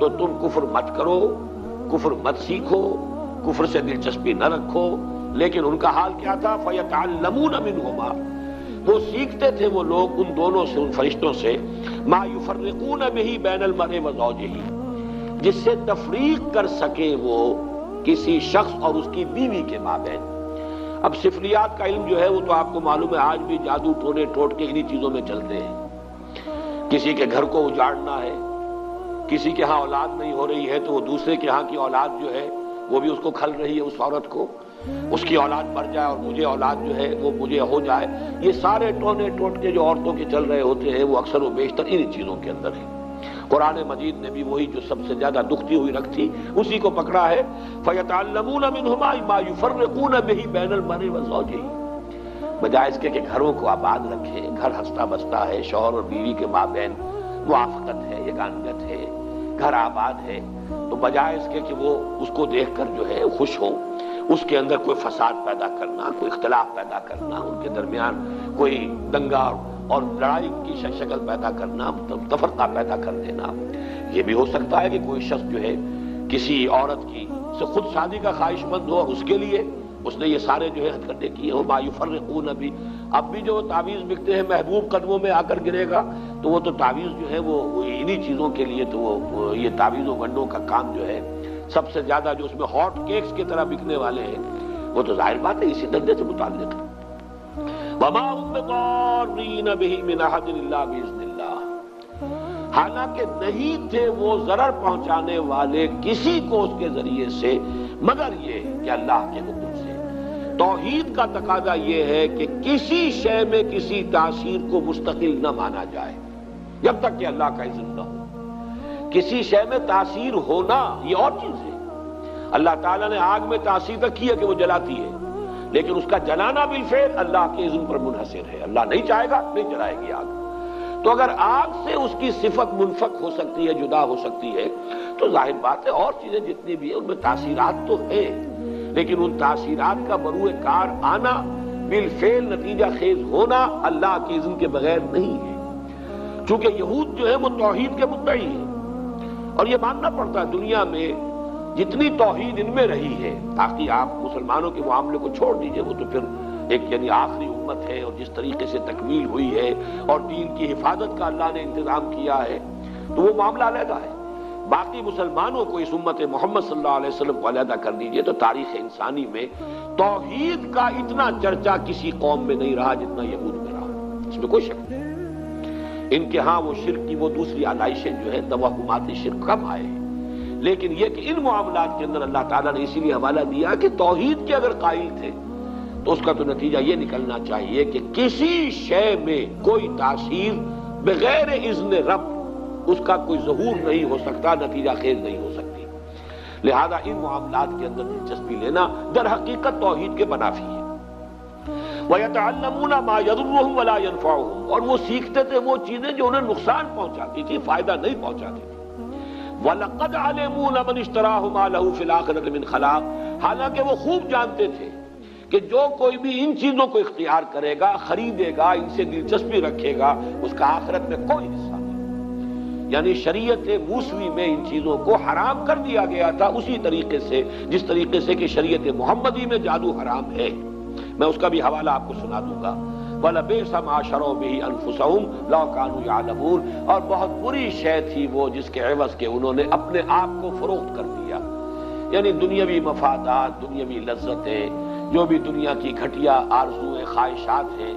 تو تم کفر مت کرو، کفر مت سیکھو، کفر سے دلچسپی نہ رکھو. لیکن ان کا حال کیا تھا؟ فَيَتَعَلَّمُونَ مِنْهُمَا، وہ سیکھتے تھے وہ لوگ ان دونوں سے، ان فرشتوں سے، مَا يُفَرِّقُونَ بِهِ بَيْنَ الْمَرْءِ وَزَوْجِهِ، جس سے تفریق کر سکے وہ کسی شخص اور اس کی بیوی کے مابین. اب سفلیات کا علم جو ہے وہ تو آپ کو معلوم ہے آج بھی جادو ٹونے ٹوٹ کے انہی چیزوں میں چلتے ہیں. کسی کے گھر کو اجاڑنا ہے، کسی کے ہاں اولاد نہیں ہو رہی ہے تو وہ دوسرے کے ہاں کی اولاد جو ہے وہ بھی اس کو کھل رہی ہے، اس عورت کو، اس کی اولاد مر جائے اور مجھے اولاد جو ہے وہ مجھے ہو جائے. یہ سارے ٹونے ٹوٹ کے جو عورتوں کے چل رہے ہوتے ہیں وہ اکثر و بیشتر انہی چیزوں کے اندر ہیں. قرآن مجید نے بھی وہی جو سب سے زیادہ دکھتی ہوئی رکھ تھی اسی کو پکڑا ہے. فَيَتَعَلَّمُونَ مِنْهُمَا مَا يُفَرِّقُونَ بِهِ بَيْنَ الْمَرْءِ وَزَوْجِهِ، بجائے اس کے کہ گھروں کو آباد رکھیں، گھر ہنستا بستا ہے، شوہر اور بیوی کے مابین موافقت ہے، یگانگت ہے، گھر آباد ہے، تو بجائے اس کے کہ وہ اس کو دیکھ کر جو ہے خوش ہو، اس کے اندر کوئی فساد پیدا کرنا، کوئی اختلاف پیدا کرنا، ان کے درمیان کوئی دنگا اور لڑائی کی شکل پیدا کرنا، تفرقہ پیدا کر دینا. یہ بھی ہو سکتا ہے کہ کوئی شخص جو ہے کسی عورت کی سے خود شادی کا خواہش مند ہو اور اس کے لیے اس نے یہ سارے جو ہے ہتھ کنڈے کیے ہو. ما یفرقون بھی، اب بھی جو تعویذ بکتے ہیں محبوب قدموں میں آ کر گرے گا، تو وہ تو تعویذ جو ہے وہ انہی چیزوں کے لیے، تو وہ یہ تعویذ و گنڈوں کا کام جو ہے سب سے زیادہ جو اس میں ہاٹ کیکس کی طرح بکنے والے ہیں وہ تو ظاہر بات ہے اسی درجے سے متعلق ہے. وما هم بضارین بہ من احد الا باذن اللہ، حالانکہ نہیں تھے وہ ضرر پہنچانے والے کسی کو اس کے ذریعے سے مگر یہ کہ اللہ کے حکم سے. توحید کا تقاضا یہ ہے کہ کسی شے میں کسی تاثیر کو مستقل نہ مانا جائے جب تک کہ اللہ کا اذن نہ ہو. کسی شے میں تاثیر ہونا یہ اور چیز ہے. اللہ تعالیٰ نے آگ میں تاثیر رکھی ہے کہ وہ جلاتی ہے، لیکن اس کا جلانا بالفعل اللہ کے اذن پر منحصر ہے. اللہ نہیں چاہے گا نہیں جلائے گی آگ. تو اگر آگ سے اس کی صفت منفک ہو سکتی ہے، جدا ہو سکتی ہے، تو ظاہر بات ہے اور چیزیں جتنی بھی ہیں ان میں تاثیرات تو ہیں، لیکن ان تاثیرات کا بروئے کار آنا، بالفعل نتیجہ خیز ہونا اللہ کے اذن کے بغیر نہیں ہے. چونکہ یہود جو ہے وہ توحید کے مدعی ہیں، اور یہ ماننا پڑتا ہے دنیا میں جتنی توحید ان میں رہی ہے، تاکہ آپ مسلمانوں کے معاملے کو چھوڑ دیجئے، وہ تو پھر ایک یعنی آخری امت ہے، اور جس طریقے سے تکمیل ہوئی ہے اور دین کی حفاظت کا اللہ نے انتظام کیا ہے تو وہ معاملہ علیحدہ ہے. باقی مسلمانوں کو اس امت محمد صلی اللہ علیہ وسلم کو علیحدہ کر دیجئے تو تاریخ انسانی میں توحید کا اتنا چرچا کسی قوم میں نہیں رہا جتنا یہود میں رہا، اس میں کوئی شک نہیں. ان کے ہاں وہ شرک کی وہ دوسری آلائشیں جو ہے توہمات شرک کم آئے ہیں، لیکن یہ کہ ان معاملات کے اندر اللہ تعالیٰ نے اسی لیے حوالہ دیا کہ توحید کے اگر قائل تھے تو اس کا تو نتیجہ یہ نکلنا چاہیے کہ کسی شے میں کوئی تاثیر بغیر اذن رب اس کا کوئی ظہور نہیں ہو سکتا، نتیجہ خیز نہیں ہو سکتی. لہذا ان معاملات کے اندر دلچسپی لینا در حقیقت توحید کے منافی ہے. وَيَتَعَلَّمُونَ مَا يَضُرُّهُمْ وَلَا يَنفَعُهُمْ، اور وہ سیکھتے تھے وہ چیزیں جو انہیں نقصان پہنچاتی تھی، فائدہ نہیں پہنچاتی تھی. وَلَقَدْ عَلِمُوا لَمَنِ اشْتَرَاهُ مَا لَهُ فِي الْآخِرَةِ مِنْ خَلَاقٍ، حالانکہ وہ خوب جانتے تھے کہ جو کوئی بھی ان چیزوں کو اختیار کرے گا، خریدے گا، ان سے دلچسپی رکھے گا، اس کا آخرت میں کوئی حصہ نہیں۔ یعنی شریعت موسوی میں ان چیزوں کو حرام کر دیا گیا تھا اسی طریقے سے جس طریقے سے کہ شریعت محمدی میں جادو حرام ہے۔ میں اس کا بھی حوالہ آپ کو سنا دوں گا۔ وَلَبِئْسَ مَا شَرَوْا بِهِ أَنفُسَهُمْ لَوْ كَانُوا يَعْلَمُونَ، اور بہت بری شے تھی وہ جس کے عوض کے انہوں نے اپنے آپ کو فروخت کر دیا۔ یعنی دنیاوی مفادات، دنیاوی لذتیں، جو بھی دنیا کی گھٹیا آرزویں، خواہشات ہیں،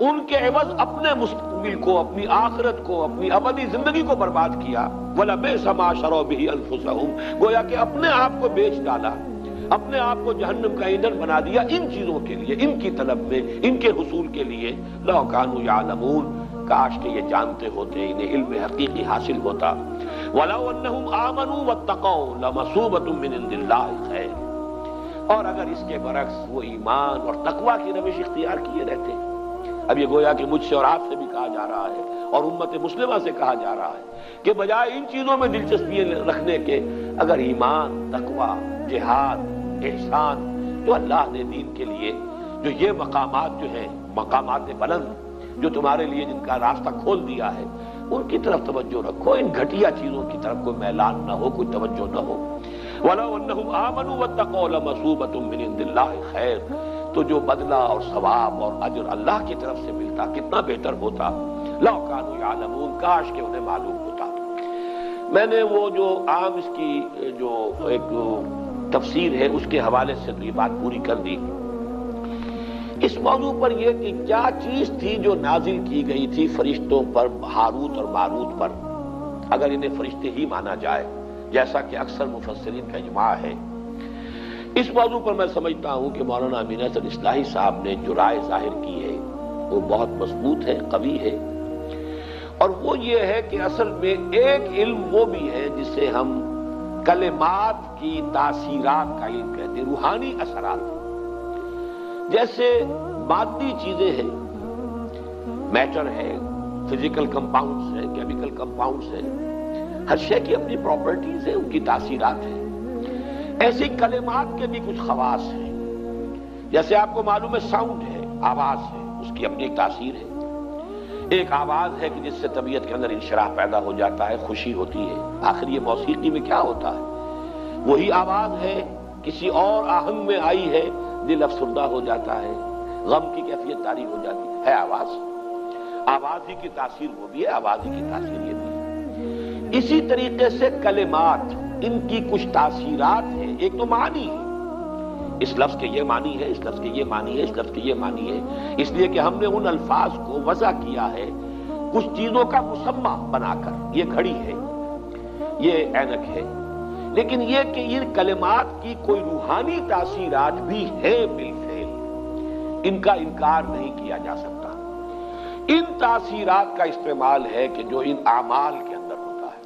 ان کے عوض اپنے مستقبل کو، اپنی آخرت کو، اپنی ابدی زندگی کو برباد کیا۔ وَلَبِئْسَ مَا شَرَوْا بِهِ أَنفُسَهُمْ، گویا کہ اپنے آپ کو بیچ ڈالا، اپنے آپ کو جہنم کا ایندھن بنا دیا ان چیزوں کے لیے، ان کی طلب میں، ان کے حصول کے لیے۔ لَوْ كَانُوا يَعْلَمُونَ، کاش کہ یہ جانتے ہوتے، انہیں علم حقیقی حاصل ہوتا۔ وَلَوْ أَنَّهُمْ آمَنُوا وَاتَّقَوْا لَمَثُوبَةٌ مِّنْ عِندِ اللَّهِ خَيْرٌ، اور اگر اس کے برعکس وہ ایمان اور تقویٰ کی روش اختیار کیے رہتے۔ اب یہ گویا کہ مجھ سے اور آپ سے بھی کہا جا رہا ہے اور امت مسلمہ سے کہا جا رہا ہے کہ بجائے ان چیزوں میں دلچسپی رکھنے کے، اگر ایمان، تقویٰ، جہاد، احسان جو اللہ نے دین کے لیے، جو یہ مقامات جو ہیں، مقامات بلند جو تمہارے لیے جن کا راستہ کھول دیا ہے، ان کی طرف توجہ رکھو، ان گھٹیا چیزوں کی طرف کوئی میلان نہ ہو، کوئی توجہ نہ ہو۔ وَلَوْ أَنَّهُمْ آمَنُوا وَاتَّقَوْا لَمَثُوبَةٌ مِّنْ عِندِ اللَّهِ خَيْرٌ، تو جو بدلہ اور ثواب اور اجر اللہ کی طرف سے ملتا کتنا بہتر ہوتا۔ لَوْ كَانُوا يَعْلَمُونَ، کاش کہ انہیں معلوم ہوتا۔ میں نے وہ جو عام اس کی جو ایک تفسیر ہے اس کے حوالے سے تو یہ بات پوری کر دی۔ اس موضوع پر یہ کہ کیا چیز تھی جو نازل کی گئی تھی فرشتوں پر، ہاروت اور ماروت پر، اگر انہیں فرشتے ہی مانا جائے جیسا کہ اکثر مفسرین کا اجماع ہے۔ اس موضوع پر میں سمجھتا ہوں کہ مولانا امین احسن اصلاحی صاحب نے جو رائے ظاہر کی ہے وہ بہت مضبوط ہے، قوی ہے، اور وہ یہ ہے کہ اصل میں ایک علم وہ بھی ہے جسے ہم کلمات کی تاثیرات کا علم کہتے ہیں، روحانی اثرات، جیسے مادی چیزیں ہیں، میٹر ہے، فزیکل کمپاؤنڈز ہیں، کیمیکل کمپاؤنڈز ہیں، ہر شے کی اپنی پراپرٹیز ہیں، ان کی تاثیرات ہیں۔ ایسی کلمات کے بھی کچھ خواص ہیں، جیسے آپ کو معلوم ہے ساؤنڈ ہے، آواز ہے، اس کی اپنی ایک تاثیر ہے۔ ایک آواز ہے کہ جس سے طبیعت کے اندر انشراح پیدا ہو جاتا ہے، خوشی ہوتی ہے۔ آخر یہ موسیقی میں کیا ہوتا ہے؟ وہی آواز ہے، کسی اور آہنگ میں آئی ہے، دل افسردہ ہو جاتا ہے، غم کی کیفیت طاری ہو جاتی ہے آواز۔ آواز ہی کی تاثیر وہ بھی ہے، آواز ہی کی تاثیر یہ بھی ہے۔ اسی طریقے سے کلمات، ان کی کچھ تاثیرات ہیں۔ ایک تو معنی ہے، اس لفظ کے یہ معنی ہے، اس لفظ کے یہ معنی ہے، اس لفظ کے یہ معنی ہے، اس لیے کہ ہم نے ان الفاظ کو وضع کیا ہے کچھ چیزوں کا مسمى بنا کر۔ یہ گھڑی ہے، یہ اینک ہے، لیکن یہ کہ ان کلمات کی کوئی روحانی تاثیرات بھی ہیں بالفعل، ان کا انکار نہیں کیا جا سکتا۔ ان تاثیرات کا استعمال ہے کہ جو ان اعمال کے اندر ہوتا ہے،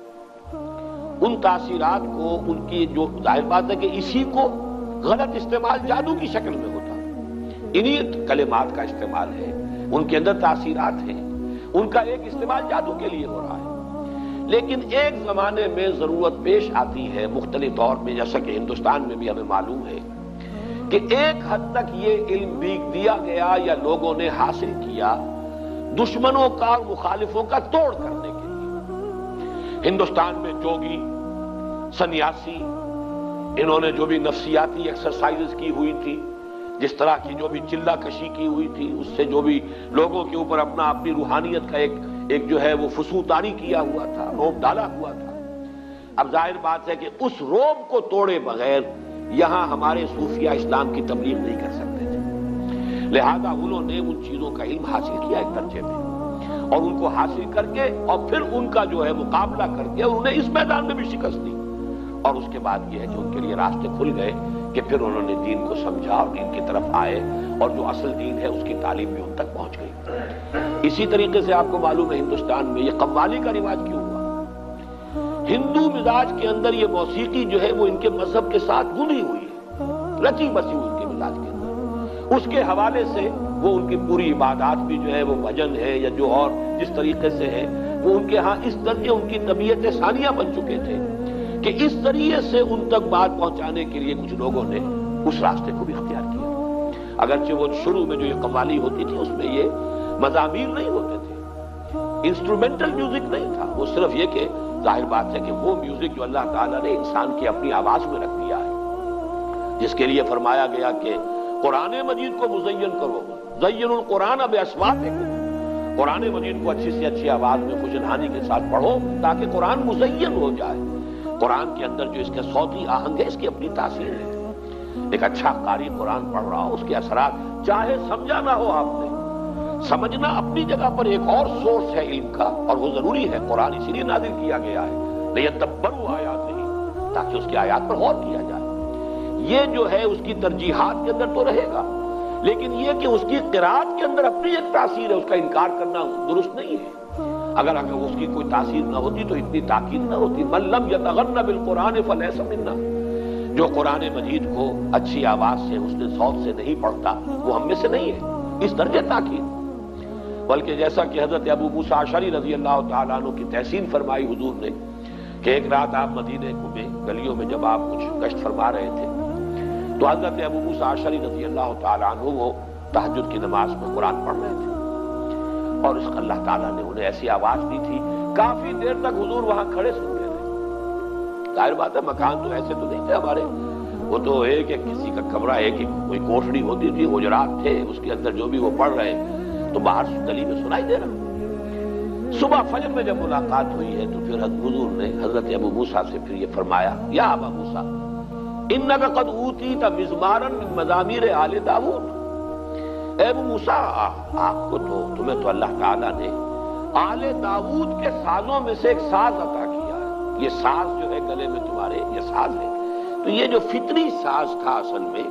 ان تاثیرات کو، ان کی جو ظاہر بات ہے کہ اسی کو غلط استعمال جادو کی شکل میں ہوتا ہے، انہی کلمات کا استعمال ہے، ان کے اندر تاثیرات ہیں، ان کا ایک استعمال جادو کے لیے ہو رہا ہے۔ لیکن ایک زمانے میں ضرورت پیش آتی ہے مختلف طور پہ، جیسا کہ ہندوستان میں بھی ہمیں معلوم ہے کہ ایک حد تک یہ علم بھی دیا گیا یا لوگوں نے حاصل کیا دشمنوں کا اور مخالفوں کا توڑ کرنے کے لیے۔ ہندوستان میں جوگی، سنیاسی، انہوں نے جو بھی نفسیاتی ایکسرسائزز کی ہوئی تھی، جس طرح کی جو بھی چلہ کشی کی ہوئی تھی، اس سے جو بھی لوگوں کے اوپر اپنی روحانیت کا ایک جو ہے وہ فسوطاری کیا ہوا تھا، روب ڈالا ہوا تھا۔ اب ظاہر بات ہے کہ اس روب کو توڑے بغیر یہاں ہمارے صوفیہ اسلام کی تبلیغ نہیں کر سکتے تھے، لہذا انہوں نے ان چیزوں کا علم حاصل کیا ایک درجے میں، اور ان کو حاصل کر کے اور پھر ان کا جو ہے مقابلہ کر کے انہوں نے اس میدان میں بھی شکست دی، اور اس کے بعد یہ ہے کہ ان کے لیے راستے کھل گئے کہ پھر انہوں نے دین کو سمجھا اور دین کی طرف آئے، اور جو اصل دین ہے اس کی تعلیم بھی ان تک پہنچ گئی۔ اسی طریقے سے آپ کو معلوم ہے ہندوستان میں یہ قوالی کا رواج کیوں ہوا؟ ہندو مزاج کے اندر یہ موسیقی جو ہے وہ ان کے مذہب کے ساتھ گندھی ہوئی ہے، رچی بسی ہوئی ان کے مزاج کے اندر، اس کے حوالے سے وہ ان کی پوری عبادات بھی جو ہے وہ بھجن ہے یا جو اور جس طریقے سے ہے، وہ ان کے ہاں اس درجے ان کی طبیعت ثانیہ بن چکے تھے کہ اس ذریعے سے ان تک بات پہنچانے کے لیے کچھ لوگوں نے اس راستے کو بھی اختیار کیا۔ اگرچہ وہ شروع میں جو یہ قوالی ہوتی تھی اس میں یہ مزامیر نہیں ہوتے تھے، انسٹرومنٹل میوزک نہیں تھا، وہ صرف یہ کہ ظاہر بات ہے کہ وہ میوزک جو اللہ تعالیٰ نے انسان کی اپنی آواز میں رکھ دیا ہے، جس کے لیے فرمایا گیا کہ قرآن مجید کو مزین کرو، زین القرآن باصواتکم، قرآن مجید کو اچھی سے اچھی آواز میں خوشنہانی کے ساتھ پڑھو تاکہ قرآن مزین ہو جائے۔ قرآن کے اندر جو اس کا صوتی آہنگ ہے اس کی اپنی تاثیر ہے۔ ایک اچھا قاری قرآن پڑھ رہا ہو، اس کے اثرات چاہے سمجھا نہ ہو آپ نے، سمجھنا اپنی جگہ پر ایک اور سورس ہے علم کا، اور وہ ضروری ہے، قرآن اسی لیے نازل کیا گیا ہے لیدبروا آیاتہ، تاکہ اس کی آیات پر غور کیا جائے۔ یہ جو ہے اس کی ترجیحات کے اندر تو رہے گا، لیکن یہ کہ اس کی قرات کے اندر اپنی ایک تاثیر ہے، اس کا انکار کرنا درست نہیں ہے۔ اگر اس کی کوئی تاثیر نہ ہوتی تو اتنی تاکید نہ ہوتی۔ من لم یتغن بالقرآن فلیس منا، جو قرآن مجید کو اچھی آواز سے حسن صوت سے نہیں پڑھتا وہ ہم میں سے نہیں ہے، اس درجے تاکید۔ بلکہ جیسا کہ حضرت ابو موسیٰ اشعری رضی اللہ تعالیٰ عنہ کی تحسین فرمائی حضور نے کہ ایک رات آپ مدینے میں گلیوں میں جب آپ کچھ گشت فرما رہے تھے تو حضرت ابو موسیٰ اشعری رضی اللہ تعالیٰ عنہ وہ تہجد کی نماز میں قرآن پڑھ رہے تھے، اور اس اللہ تعالیٰ نے انہیں ایسی آواز دی تھی کافی دیر تک حضور وہاں کھڑے سنتے رہے۔ ظاہر بات ہے مکان تو ایسے تو نہیں تھے ہمارے، وہ تو ایک کسی کا کمرہ ہے کہ کوئی کوٹھڑی ہوتی تھی، حجرات تھے، اس کے اندر جو بھی وہ پڑھ رہے تو باہر گلی میں سنائی دے رہا۔ صبح فجر میں جب ملاقات ہوئی ہے تو پھر حضور نے حضرت ابو موسیٰ سے پھر یہ فرمایا، یا ابا موسیٰ انک قد اوتیت مزمارا من مزامیر آل داؤد، اے ابو موسیٰ آپ کو تو تمہیں تو اللہ تعالیٰ نے آل داؤد کے سازوں میں سے ایک ساز عطا کیا ہے، یہ ساز جو ہے گلے میں تمہارے یہ ساز ہے، تو یہ جو فطری ساز تھا اصل میں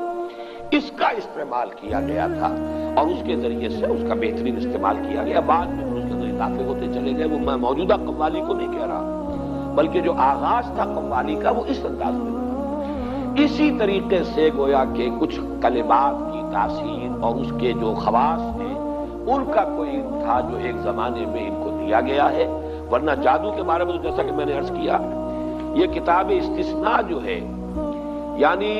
اس کا استعمال کیا گیا تھا، اور اس کے ذریعے سے اس کا بہترین استعمال کیا گیا۔ بعد میں اس کے اندر اضافے ہوتے چلے گئے، وہ میں موجودہ قوالی کو نہیں کہہ رہا، بلکہ جو آغاز تھا قوالی کا وہ اس انداز میں تھا۔ اسی طریقے سے گویا کہ کچھ کلمات کی تاثیر اور اس کے جو خواص ہیں ان کا کوئی علم تھا جو ایک زمانے میں ان کو دیا گیا ہے، ورنہ جادو کے بارے میں تو جیسا کہ میں نے عرض کیا، یہ کتاب استثناء جو ہے، یعنی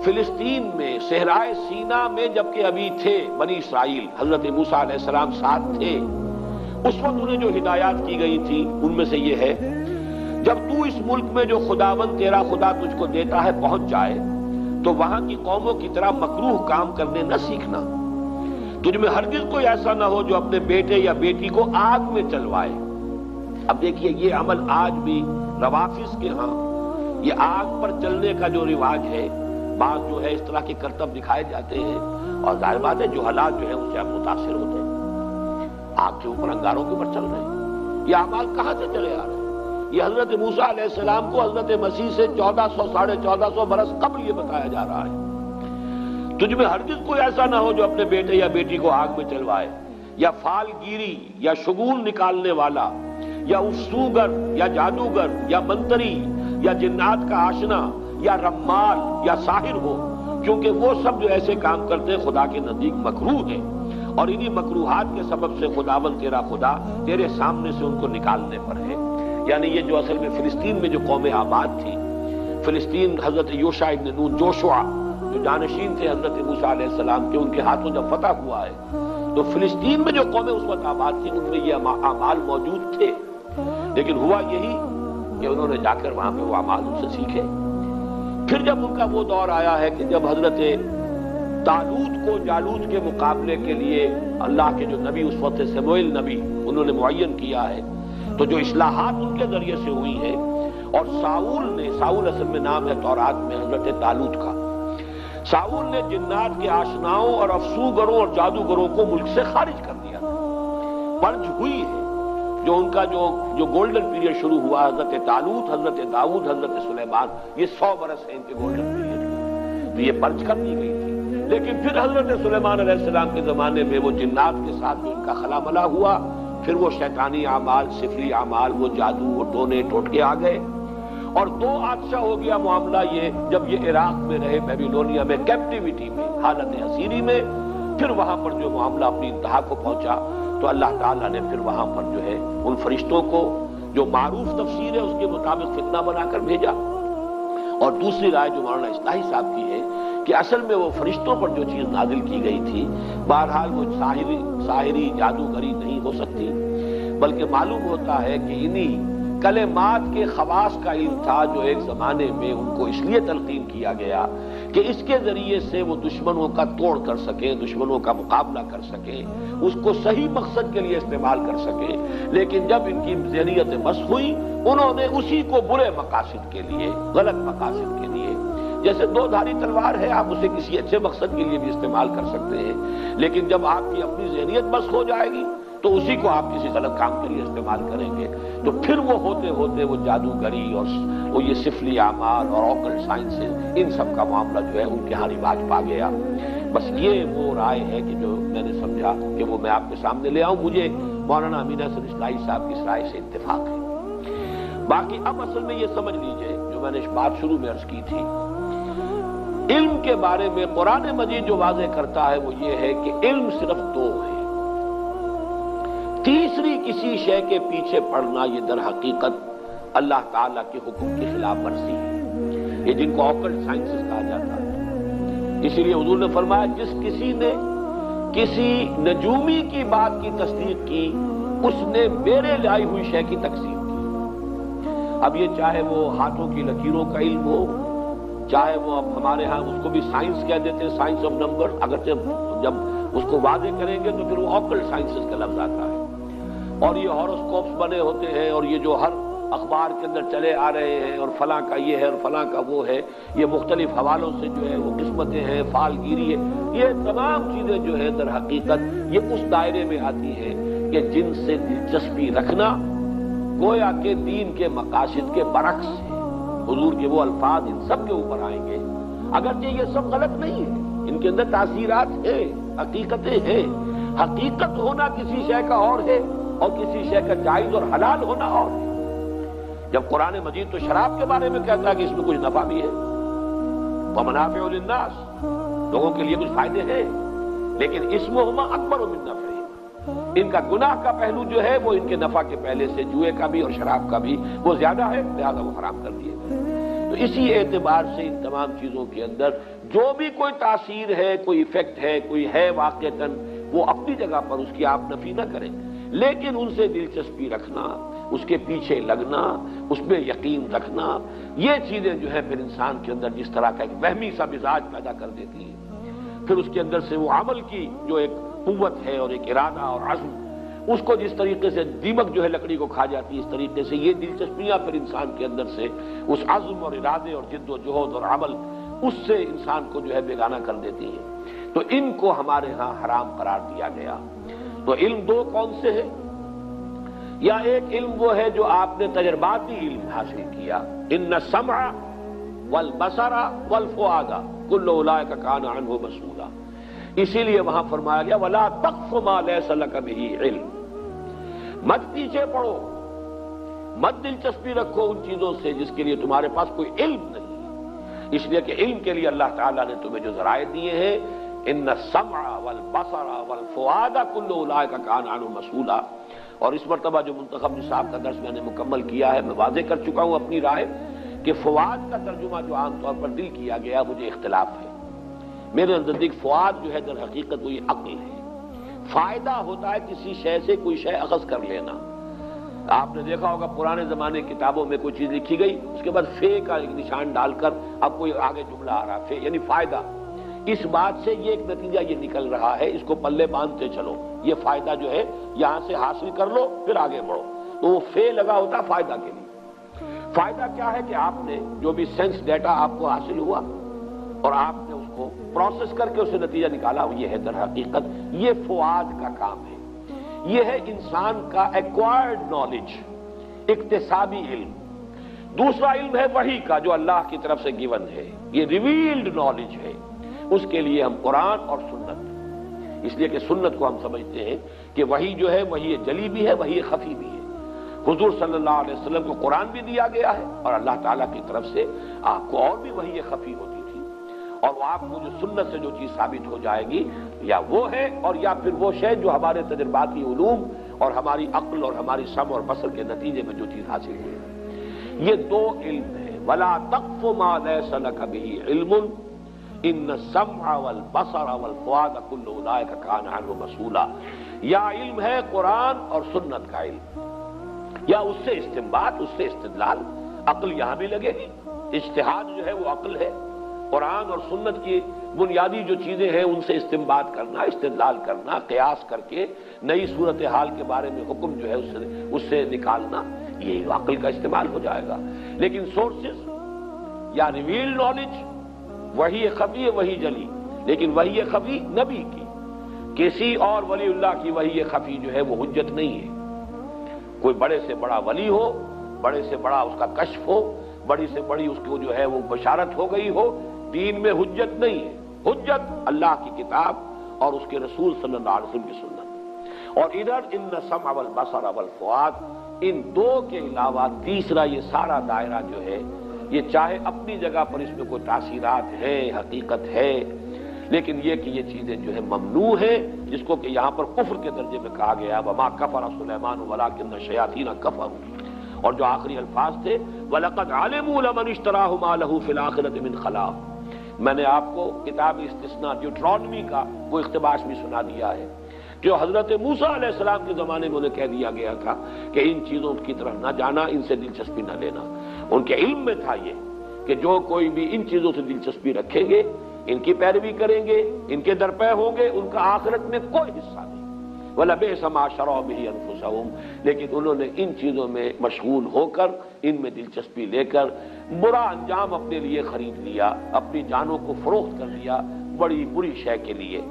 فلسطین میں صحرائے سینا میں جبکہ ابھی تھے بنی اسرائیل، حضرت موسیٰ علیہ السلام ساتھ تھے، اس وقت انہیں جو ہدایات کی گئی تھی ان میں سے یہ ہے، جب تو اس ملک میں جو خداوند تیرا خدا تجھ کو دیتا ہے پہنچ جائے تو وہاں کی قوموں کی طرح مکروہ کام کرنے نہ سیکھنا، تجھ میں ہرگز کوئی ایسا نہ ہو جو اپنے بیٹے یا بیٹی کو آگ میں چلوائے۔ اب دیکھیے یہ عمل آج بھی روافظ کے ہاں یہ آگ پر چلنے کا جو رواج ہے، بعض جو ہے اس طرح کے کرتب دکھائے جاتے ہیں، اور ظاہر بات ہے جو حالات جو ہے اس سے آپ متاثر ہوتے ہیں، آگ کے اوپر انگاروں کے اوپر چل رہے ہیں، یہ اعمال کہاں سے چلے آ رہے ہیں؟ یہ حضرت موسیٰ علیہ السلام کو حضرت مسیح سے 1400 برس قبل یہ بتایا جا رہا ہے، تجھ میں ہرگز کوئی ایسا نہ ہو جو اپنے بیٹے یا بیٹی کو آگ میں چلوائے، یا فال گیری یا شگون نکالنے والا یا افسوگر یا جادوگر یا منتری یا جنات کا آشنا یا رمال یا ساحر ہو، کیونکہ وہ سب جو ایسے کام کرتے ہیں خدا کے نزدیک مکروہ ہیں، اور انہی مکروہات کے سبب سے خداوند تیرا خدا تیرے سامنے سے ان کو نکالنے پر ہے۔ یعنی یہ جو اصل میں فلسطین میں جو قوم آباد تھی، فلسطین حضرت یوشع ابن نون جوشع جو جانشین تھے حضرت موسیٰ علیہ السلام کے، ان کے ہاتھوں جب فتح ہوا ہے تو فلسطین میں جو قومیں اس وقت آباد تھیں ان میں یہ اعمال موجود تھے، لیکن ہوا یہی کہ انہوں نے جا کر وہاں پہ وہ اعمال ان سے سیکھے۔ پھر جب ان کا وہ دور آیا ہے کہ جب حضرت طالوت کو جالوت کے مقابلے کے لیے اللہ کے جو نبی اس وقت سموئیل نبی انہوں نے معین کیا ہے، تو جو اصلاحات ان کے ذریعے سے ہوئی ہیں، اور ساؤل اصل میں نام ہے تورات میں حضرت طالوت کا، ساؤل نے جنات کے آشناؤں اور افسوگروں اور جادوگروں کو ملک سے خارج کر دیا، پرج ہوئی ہے۔ جو ان کا جو گولڈن پیریڈ شروع ہوا حضرت طالوت، حضرت داؤد، حضرت سلیمان، یہ 100 برس ہے ان کے گولڈن پیریڈ، تو یہ پرج کر دی گئی تھی۔ لیکن پھر حضرت سلیمان علیہ السلام کے زمانے میں وہ جنات کے ساتھ جو ان کا خلا ملا ہوا، پھر وہ شیطانی اعمال، سفری اعمال، وہ جادو، وہ ٹونے ٹوٹکے آ گئے، اور 2 حادثہ ہو گیا معاملہ یہ، جب یہ عراق میں رہے بیبیلونیا میں کیپٹیوٹی میں، حالت اسیری میں، پھر وہاں پر جو معاملہ اپنی انتہا کو پہنچا تو اللہ تعالیٰ نے پھر وہاں پر جو ہے ان فرشتوں کو جو معروف تفسیر ہے اس کے مطابق فتنہ بنا کر بھیجا، اور دوسری رائے جو مولانا اصلاحی صاحب کی ہے کہ اصل میں وہ فرشتوں پر جو چیز نازل کی گئی تھی بہرحال وہ ساحری جادوگری نہیں ہو سکتی، بلکہ معلوم ہوتا ہے کہ انہی کلمات کے خواص کا علم تھا جو ایک زمانے میں ان کو اس لیے تلقین کیا گیا کہ اس کے ذریعے سے وہ دشمنوں کا توڑ کر سکیں، دشمنوں کا مقابلہ کر سکیں، اس کو صحیح مقصد کے لیے استعمال کر سکیں۔ لیکن جب ان کی ذہنیت مسخ ہوئی، انہوں نے اسی کو برے مقاصد کے لیے، غلط مقاصد کے لیے، جیسے دو دھاری تلوار ہے، آپ اسے کسی اچھے مقصد کے لیے بھی استعمال کر سکتے ہیں، لیکن جب آپ کی اپنی ذہنیت مسخ ہو جائے گی تو اسی کو آپ کسی غلط کام کے لیے استعمال کریں گے، تو پھر وہ ہوتے ہوتے وہ جادوگری اور وہ یہ سفلی اعمال اور آکلٹ سائنسز، ان سب کا معاملہ جو ہے ان کے ہاں رواج پا گیا۔ بس یہ وہ رائے ہے کہ جو میں نے سمجھا کہ وہ میں آپ کے سامنے لے آؤں۔ مجھے مولانا امین حسن اصلاحی صاحب کی اس رائے سے اتفاق ہے۔ باقی اب اصل میں یہ سمجھ لیجئے جو میں نے بات شروع میں عرض کی تھی، علم کے بارے میں قرآن مجید جو واضح کرتا ہے وہ یہ ہے کہ علم صرف دو ہے، تیسری کسی شے کے پیچھے پڑنا یہ در حقیقت اللہ تعالیٰ کے حکم کی خلاف ورزی ہے، یہ جن کو آکلٹ سائنسز کہا جاتا ہے۔ اسی لیے حضور نے فرمایا جس کسی نے کسی نجومی کی بات کی تصدیق کی اس نے میرے لائی ہوئی شے کی تکذیب کی۔ اب یہ چاہے وہ ہاتھوں کی لکیروں کا علم ہو، چاہے وہ اب ہمارے ہاں اس کو بھی سائنس کہہ دیتے ہیں، سائنس آف نمبر، اگرچہ جب اس کو واضح کریں گے تو پھر وہ آکلٹ سائنسز کا لفظ آتا ہے، اور یہ ہاروسکوپس بنے ہوتے ہیں، اور یہ جو ہر اخبار کے اندر چلے آ رہے ہیں، اور فلاں کا یہ ہے اور فلاں کا وہ ہے، یہ مختلف حوالوں سے جو ہے وہ قسمتیں ہیں، فال گیری ہے، یہ تمام چیزیں جو ہے در حقیقت یہ اس دائرے میں آتی ہیں کہ جن سے دلچسپی رکھنا گویا کہ دین کے مقاصد کے برعکس ہے۔ حضور کے وہ الفاظ ان سب کے اوپر آئیں گے، اگرچہ یہ سب غلط نہیں ہے، ان کے اندر تاثیرات ہیں، حقیقتیں ہیں۔ حقیقت ہونا کسی شے کا اور ہے اور کسی شے کا جائز اور حلال ہونا اور ہے۔ جب قرآن مجید تو شراب کے بارے میں کہتا ہے کہ اس میں کچھ نفع بھی ہے، وَمَنَافِعُ لِلنَّاسِ، لوگوں کے لیے کچھ فائدے ہیں، لیکن اسمُهُمَا أَكْبَرُ مِن نَفْعِهِمَا، ان کا گناہ کا پہلو جو ہے وہ ان کے نفع کے پہلے سے جوئے کا بھی اور شراب کا بھی وہ زیادہ ہے، لہذا وہ حرام کر دیے گئے۔ تو اسی اعتبار سے ان تمام چیزوں کے اندر جو بھی کوئی تاثیر ہے، کوئی ایفیکٹ ہے، کوئی ہے واقعتاً، وہ اپنی جگہ پر اس کی آپ نفی نہ کریں، لیکن ان سے دلچسپی رکھنا، اس کے پیچھے لگنا، اس میں یقین رکھنا، یہ چیزیں جو ہے پھر انسان کے اندر جس طرح کا ایک وہمی سا مزاج پیدا کر دیتی ہیں، پھر اس کے اندر سے وہ عمل کی جو ایک قوت ہے اور ایک ارادہ اور عزم، اس کو جس طریقے سے دیمک جو ہے لکڑی کو کھا جاتی ہے، اس طریقے سے یہ دلچسپیاں پھر انسان کے اندر سے اس عزم اور ارادے اور جد و جہد اور عمل، اس سے انسان کو جو ہے بیگانہ کر دیتی ہیں۔ تو ان کو ہمارے ہاں حرام قرار دیا گیا۔ تو علم دو کون سے ہیں؟ یا ایک علم وہ ہے جو آپ نے تجرباتی علم حاصل کیا، ان السمع والبصر والفؤاد کل اولئک کان عنہ مسئولا، اسی لیے وہاں فرمایا گیا ولا تقف ما لیس لک بہ علم، مت پیچھے پڑو، مت دلچسپی رکھو ان چیزوں سے جس کے لیے تمہارے پاس کوئی علم نہیں ہے، اس لیے کہ علم کے لیے اللہ تعالیٰ نے تمہیں جو ذرائع دیے ہیں، ان السمع والبصر والفؤاد کل اولئک کان عنہ مسئولا۔ اور اس مرتبہ جو منتخب نصاب کا درس میں نے مکمل کیا ہے، میں واضح کر چکا ہوں اپنی رائے کہ فؤاد کا ترجمہ جو عام طور پر دل کیا گیا مجھے اختلاف ہے۔ میرے نزدیک فؤاد جو ہے در حقیقت وہ یہ عقل ہے، فائدہ ہوتا ہے کسی شے سے کوئی شے اخذ کر لینا۔ آپ نے دیکھا ہوگا پرانے زمانے کی کتابوں میں کوئی چیز لکھی گئی، اس کے بعد فے کا ایک نشان ڈال کر اب کوئی آگے جملہ آ رہا، فے یعنی فائدہ۔ اس بات سے یہ ایک نتیجہ یہ نکل رہا ہے، اس کو پلے باندھتے چلو، یہ فائدہ جو ہے یہاں سے حاصل کر لو پھر آگے بڑھو، تو وہ فے لگا ہوتا فائدہ کے لیے۔ فائدہ کیا ہے کہ آپ نے جو بھی سینس ڈیٹا آپ کو حاصل ہوا اور آپ نے اس کو پروسیس کر کے اسے نتیجہ نکالا، یہ ہے در حقیقت یہ فؤاد کا کام ہے، یہ ہے انسان کا ایکوائرڈ نالج، اکتسابی علم۔ دوسرا علم ہے وحی کا جو اللہ کی طرف سے گیون ہے، یہ ریویلڈ نالج ہے، اس کے لیے ہم قرآن اور سنت، اس لیے کہ سنت کو ہم سمجھتے ہیں کہ وحی جو ہے وحی جلی بھی ہے، وحی خفی بھی ہے۔ حضور صلی اللہ علیہ وسلم کو قرآن بھی دیا گیا ہے اور اللہ تعالیٰ کی طرف سے آپ کو اور بھی وحی خفی ہوتی تھی، اور وہ آپ کو جو سنت سے جو چیز ثابت ہو جائے گی یا وہ ہے اور یا پھر وہ شے جو ہمارے تجرباتی علوم اور ہماری عقل اور ہماری سمع اور بصر کے نتیجے میں جو چیز حاصل ہوئی۔ یہ دو علم ہیں، ولا تقف ما ليس لك به علم ان السمع والبصر والفؤاد كل اولئک کان عنہ مسئولا. یا علم ہے قرآن اور سنت کا علم، یا اس سے استنباط، اس سے استدلال. عقل یہاں بھی لگے گی، اجتہاد جو ہے وہ عقل ہے. قرآن اور سنت کی بنیادی جو چیزیں ہیں ان سے استنباط کرنا، استدلال کرنا، قیاس کر کے نئی صورتحال کے بارے میں حکم جو ہے اس سے نکالنا، یہ عقل کا استعمال ہو جائے گا. لیکن سورسز یا ریویل نالج، وہی خفی ہے وہی جلی. لیکن وہی خفی نبی کی، کسی اور ولی اللہ کی وحی خفی جو ہے وہ حجت نہیں ہے. کوئی بڑے سے بڑا ولی ہو، بڑے سے بڑا اس کا کشف ہو، بڑی سے بڑی اس کو جو ہے وہ بشارت ہو گئی ہو، دین میں حجت نہیں ہے. حجت اللہ کی کتاب اور اس کے رسول صلی اللہ علیہ وسلم کی سنت. اور ادھر ان السمع والبصر والفؤاد، ان دو کے علاوہ تیسرا یہ سارا دائرہ جو ہے، یہ چاہے اپنی جگہ پر اس میں کوئی تاثیرات ہیں، حقیقت ہے، لیکن یہ کہ یہ چیزیں جو ہے ممنوع ہیں، جس کو کہ یہاں پر کفر کے درجے میں کہا گیا وما کفر سلیمان ولکن الشیاطین کفروا. اور جو آخری الفاظ تھے وَلَقَدْ عَلِمُوا لَمَنِ اشْتَرَاهُ مَا لَهُ فِي الْآخِرَةِ مِنْ خَلَاقٍ. میں نے آپ کو کتاب استثناء ڈیوٹرانومی کا وہ اقتباس بھی سنا دیا ہے، جو حضرت موسیٰ علیہ السلام کے زمانے میں انہیں کہہ دیا گیا تھا کہ ان چیزوں کی طرف نہ جانا، ان سے دلچسپی نہ لینا. ان کے علم میں تھا یہ کہ جو کوئی بھی ان چیزوں سے دلچسپی رکھیں گے، ان کی پیروی کریں گے، ان کے درپے ہوں گے، ان کا آخرت میں کوئی حصہ نہیں. وَلَبِئْسَ مَا شَرَوْا بِهِ أَنفُسَهُمْ. لیکن انہوں نے ان چیزوں میں مشغول ہو کر، ان میں دلچسپی لے کر برا انجام اپنے لیے خرید لیا، اپنی جانوں کو فروخت کر لیا بڑی بری شے کے لیے.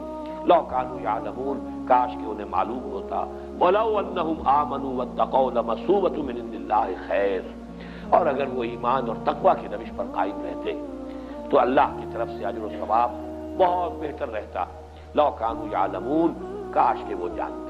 لَوْ كَانُوا يَعْلَمُونَ. کاش کہ انہیں معلوم ہوتا. وَلَوْ أَنَّهُمْ آمَنُوا وَاتَّقَوْا لَمَثُوبَةٌ مِّنْ عِندِ اللَّهِ خَيْرٌ. اور اگر وہ ایمان اور تقوی کی روش پر قائم رہتے تو اللہ کی طرف سے اجر و ثواب بہت بہتر رہتا. لَوْ كَانُوا يَعْلَمُونَ. کاش کہ وہ جانتے.